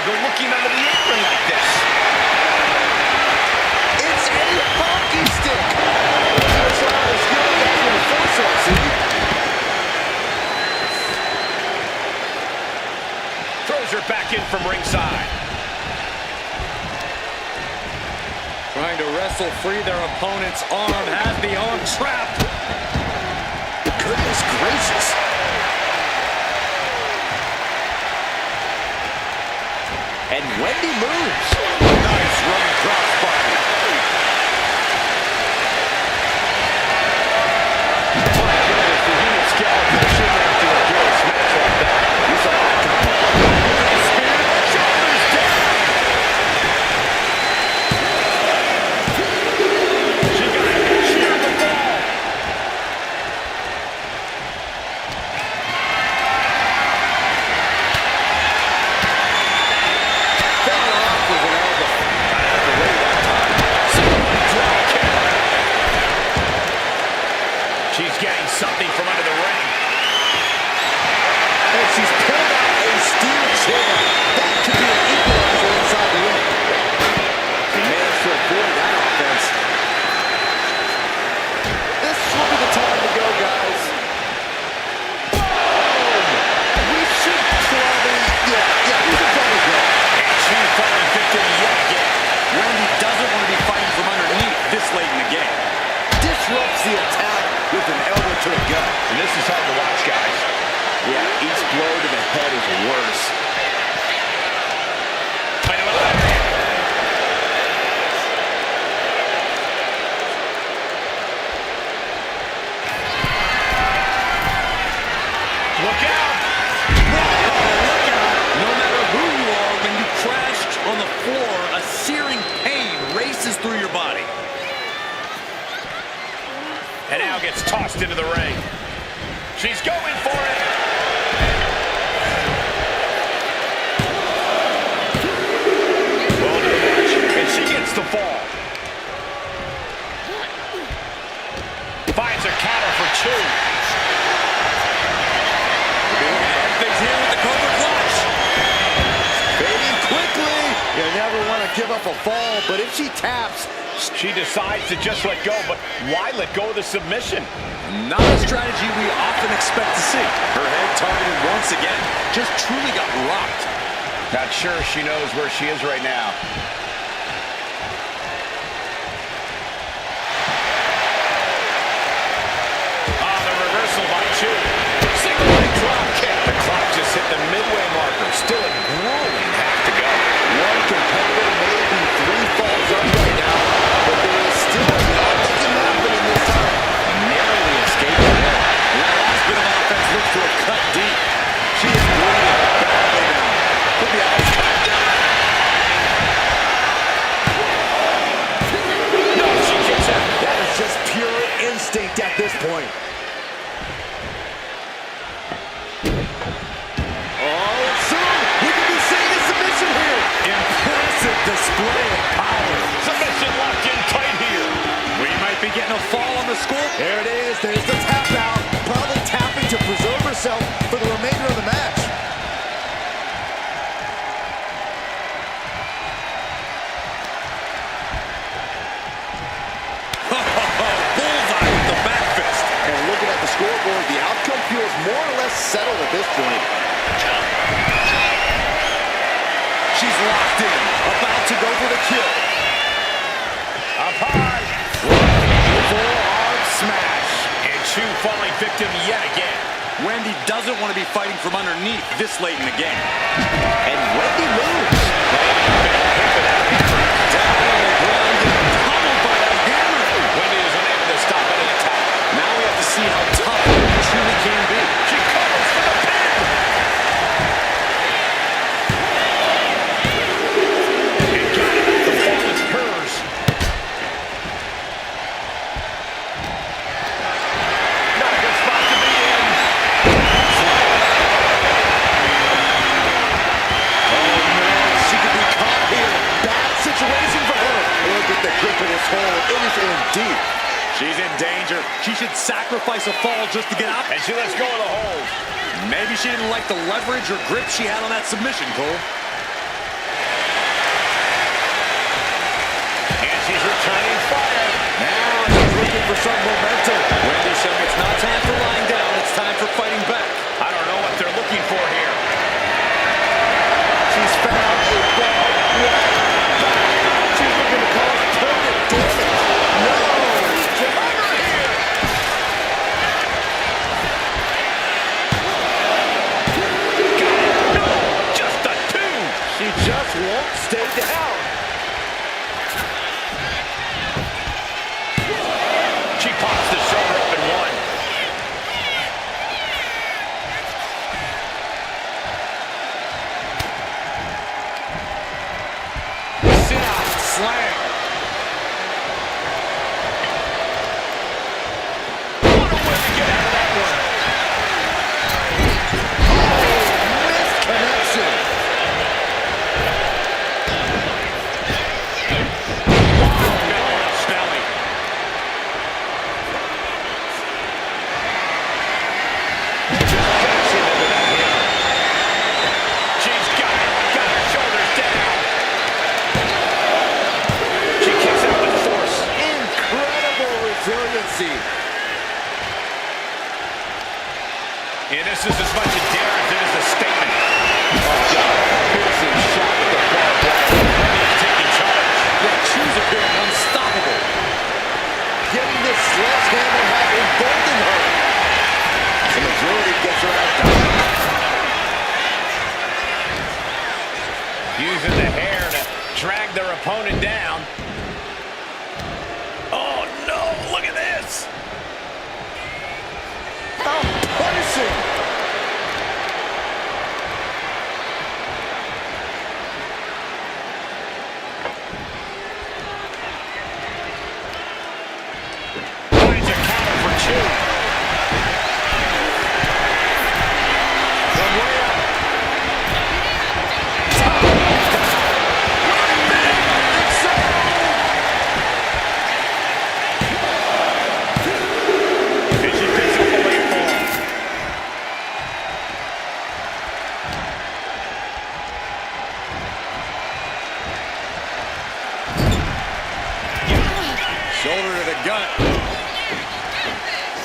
go looking under the apron like this. It's a hockey stick. That's not as good as in the first one, see? Throws her back in from ringside. Trying to wrestle free their opponent's arm. Has the arm trapped. Goodness gracious. And Wendy moves. Nice running crossbody. My goodness, the human skeleton shouldn't have to endure a smash like that. You saw that coming. Spear, shoulders down. She got it. She had the ball. Fell off with an elbow. Out of the way that time. Super drop kick. She's getting something from under the ring. And she's pulled out a steel chair. That could be an equalizer inside the ring. She managed to avoid that offense. This will be the time to go, guys. Boom! We should probably, we should probably go. And she falling victim yet again. Wendy doesn't want to be fighting from underneath this late in the game. Disrupts the attack with an elbow to the gut. And this is hard to watch, guys. Yeah, each blow to the head is worse. I know that. Look out! No matter who you are, when you crash on the floor, a searing pain races through your body. And now gets tossed into the ring. She's going for it. Well to the match, and she gets the fall. Finds a counter for two. Things here with the Cobra Clutch. Fading quickly. You never want to give up a fall, but if she taps, She decides to just let go, but why let go of the submission? Not a strategy we often expect to see. Her head targeted once again. Just truly got rocked. Not sure she knows where she is right now. Ah, the reversal by two. Single leg drop kick. The clock just hit the midway marker. Still a grueling half to go. one competitor may be 3 falls up right now, but there is still not nothing happening this time. Narrowly escaped there. And that last bit of offense looks to have cut deep. She is bleeding badly now. Could be out. No, she kicks out. That is just pure instinct at this point. Oh, soon we could be seeing a submission here. Impressive display of power. Submission locked in tight here. We might be getting a fall on the score. There it is. There's the tap out. Probably tapping to preserve herself for the remainder of the match. Bullseye with the back fist. And looking at the scoreboard, the outcome feels more or less settled at this point. She's locked in. About to go for the kill. Up high. Forearm smash. And Chu falling victim yet again. Wendy doesn't want to be fighting from underneath this late in the game. And Wendy moves. Down on the ground, getting pummeled by that hammer. Wendy is unable to stop any attack. Now we have to see how tough Wendy truly can be. She covers for the pin. And got it. The fall is hers. Not a good spot to be in. Oh, man, she could be caught here. Bad situation for her. Look at the grip in this hole. It is in deep. She's in danger. She should sacrifice a fall just to get out. And she lets go of the hold. Maybe she didn't like the leverage or grip she had on that submission, Cole. Returning fire. Now he's looking for some momentum. Wendy showing it's not time for lying down, it's time for fighting back. I don't know what they're looking for here. She's found a ball right back. She's looking to cause permanent damage. No! Cover here. Got it. No, just a two. She just won't stay down. She pops the shoulder up in one. Sit out, slam. What a way to get out of that one. Missed connection. Belly up Snelly. Just backs into that hip. She's got it. Got her shoulders down. She kicks out with force. Incredible resiliency. And this is as much a dare as it is a statement. Piercing shot with the barbed wire. Wendy's taking charge. Yeah, choose appearing unstoppable. Getting this sledgehammer has emboldened her. The majority gets her outdone. Using the hair to drag their opponent down. Oh no, look at this. Punishing. Finds a counter for two. From way up. And she picks up the late fall. Shoulder to the gut.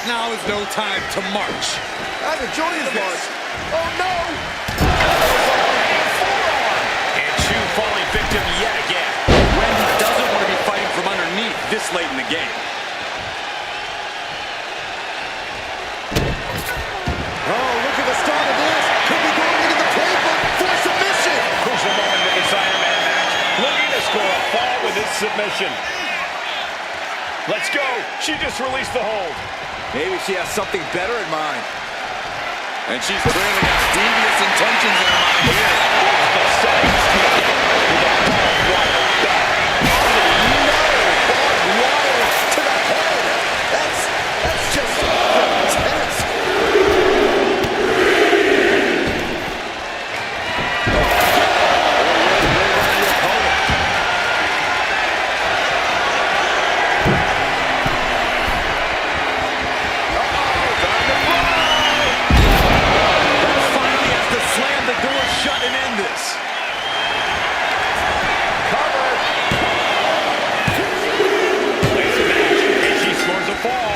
Now is no time to march. I'm enjoying this. Oh no! And Chu falling victim yet again. Wendy doesn't want to be fighting from underneath this late in the game. Oh, look at the start of this. Could be going into the playbook for submission. Crucial moment in this Iron Man match. Looking to score a fall with this submission. Let's go. She just released the hold. Maybe she has something better in mind. And she's clearly got devious intentions in her mind here. The science with a barbed wire back. Barbed wire to the head. That's just intense. Finally has to slam the door shut and end this. Cover. Plays the match, and she scores a fall.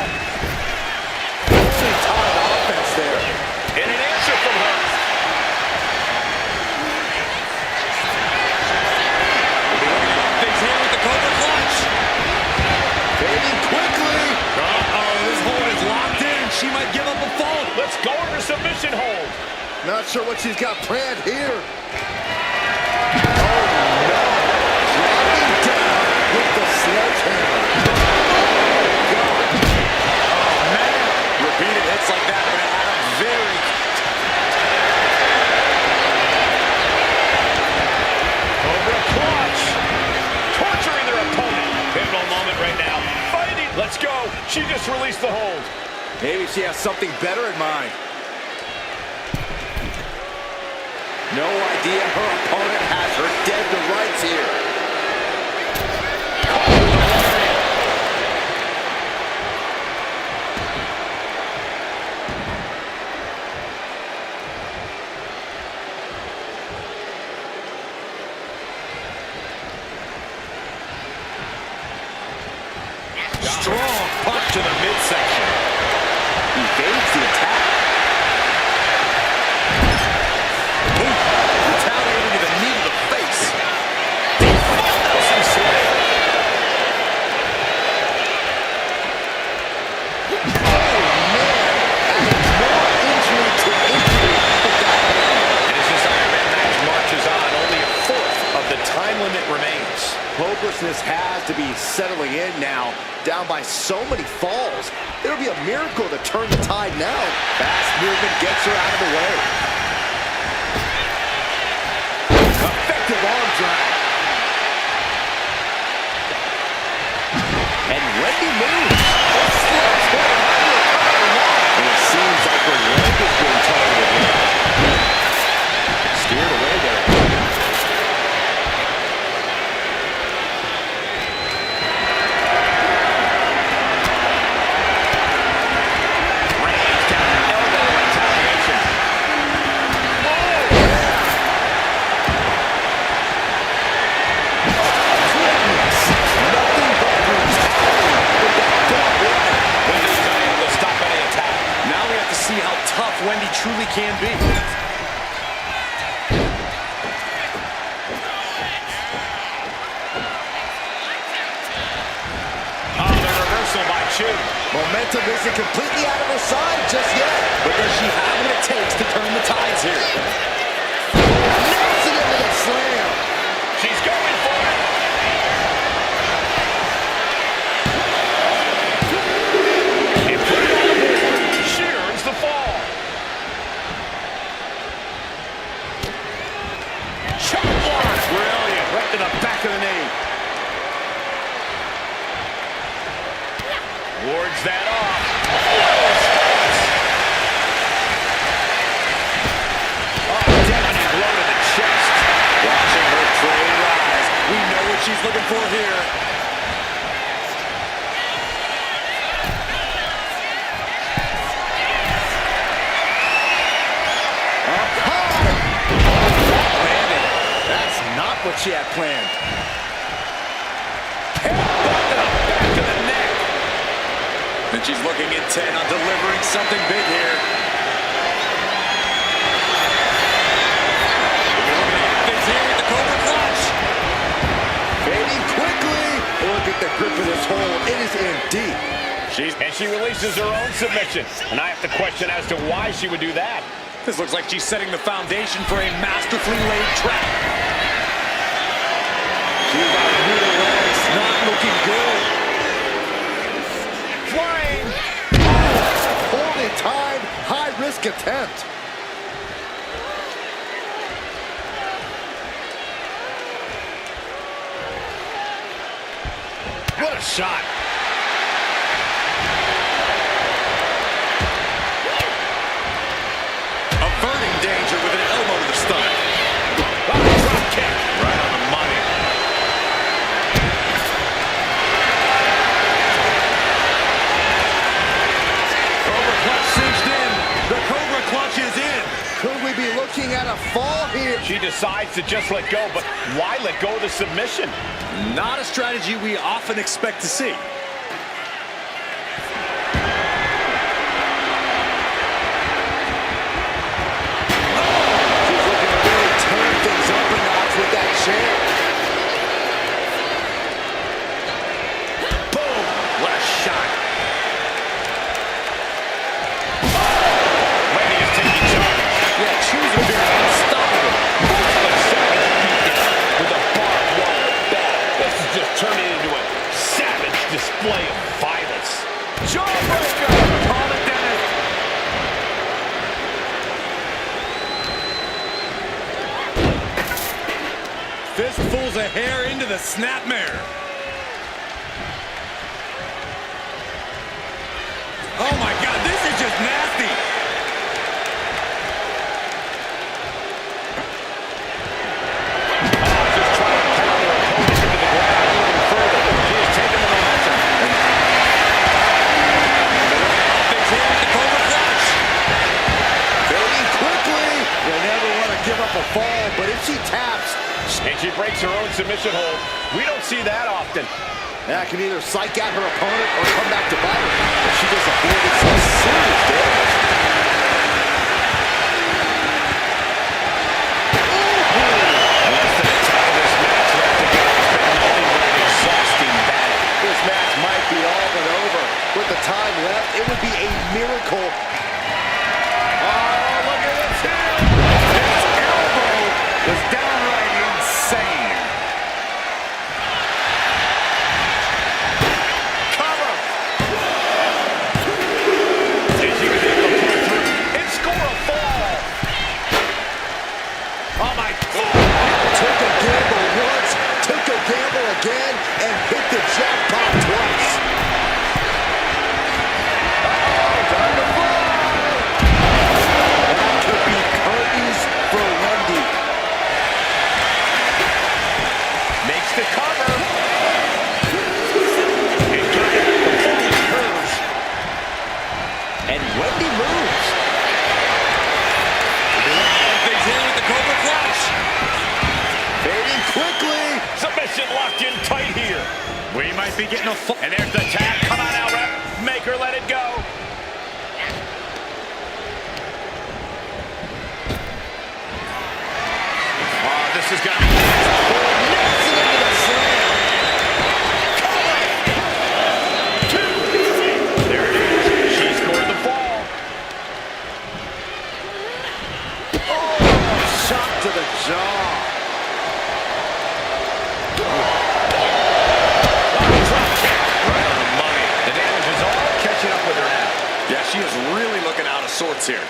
Really tired offense there. And an answer from her. Things here with the Cobra clutch. Fading quickly. Uh-oh, this hold is locked in. She might give up a fall. Let's go into submission hold. Not sure what she's got planned here. Oh no. Dropping down with the sledgehammer. Repeated hits like that are going to add up very. Cobra clutch. Torturing their opponent. Pivotal moment right now. Fighting. Let's go. She just released the hold. Maybe she has something better in mind. No idea her opponent has her dead to rights here. to the midsection. Evades the attack. Retaliating with a knee to the face. Some sway. And as this Iron Man match marches on, only a fourth of the time limit remains. Hopelessness has to be settling in now, down by so many falls. It'll be a miracle to turn the tide now. Fast movement gets her out of the way. Effective arm drag. And Wendy moves. And it seems like her leg is being targeted here. Steered away there. Wendy truly can be. Oh, the reversal by Chu. Momentum isn't completely out of her side just yet. But does she have what it takes to turn the tides here? Nails it into the slam. She's going for it. And put it on the board. She earns the fall. Brilliant, right to the back of the knee. Wards that off. Oh, deafening blow to the chest. Watching her train rise. We know what she's looking for here. What she had planned. Headbutt to the back of the neck. And she's looking intent on delivering something big here. We're looking at things here with the Cobra Clutch. Fading quickly. Look at the grip of this hold. It is in deep. And she releases her own submission. And I have to question as to why she would do that. This looks like she's setting the foundation for a masterfully laid trap. She's got brutal legs, not looking good. Flying. Holding time, high-risk attempt. What a shot. Averting danger with an elbow to the stomach. Oh, drop kick. Right on the money. Cobra Clutch cinched in. The Cobra Clutch is in. Could we be looking at a fall here? She decides to just let go, but why let go of the submission? Not a strategy we often expect to see. She's looking to really turn things up a notch with that chair. Boom! What a shot. Wendy is taking charge. Yeah, Chu's appearing unstoppable. With a barbed wire bat. This is just turning into a savage display of violence. Jawbreaker! Call it, Dennis. Fistfuls of hair into the snapmare. Oh my God, this is just nasty. Just trying to pound her opponent into the ground even further. She is taking the momentum. Things here with the Cobra Clutch. Fading quickly. You never want to give up a fall, but if she taps, And she breaks her own submission hold. We don't see that often. That can either psych out her opponent or come back to bite her. But she just avoided some serious damage. Less than a time of this match left to go. It's been nothing but an exhausting battle. This match might be all but over. With the time left, it would be a miracle. Oh, look at this here. His elbow was downright insane. Cover. And she was able to pull through and score a fall. Oh, my God. Took a gamble once, took a gamble again, and hit the jackpot twice. That could be curtains for Wendy. Makes the cover. And got it. The falling curves. And Wendy moves. Things in with the Cobra Clutch. Fading quickly. Submission locked in tight here. We might be getting a full. And there's the tap. Come on out, ref. Make her let it go. Oh, this is going to be Knocks it into the slam. There it is. She scored the fall. Oh, shot to the jaw. Drop kick. Right on the money. The damage is all catching up with her now. Yeah, she is really looking out of sorts here.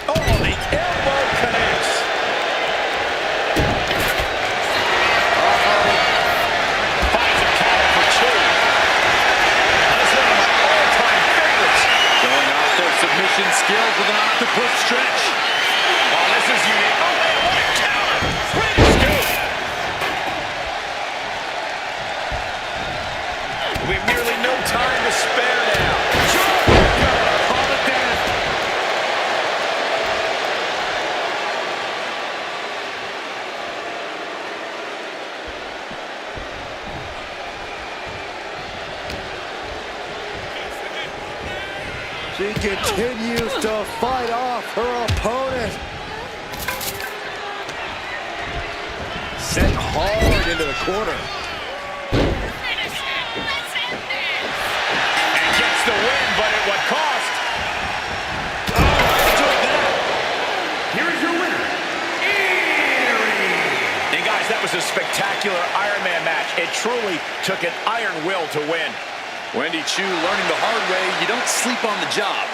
Oh, the elbow connects. Finds a counter for two. That's one of my all-time favorites. Going off those submission skills with an octopus stretch. Oh, this is unique. Oh, wait, what a counter. Pretty scoop. We have nearly no time to spare now. Call it down. She continues to fight off her opponent. Sent hard into the corner. And gets the win, but at what cost? Oh, I enjoyed that. Here is your winner, Eerie. And guys, that was a spectacular Iron Man match. It truly took an iron will to win. Wendy Chu learning the hard way, you don't sleep on the job.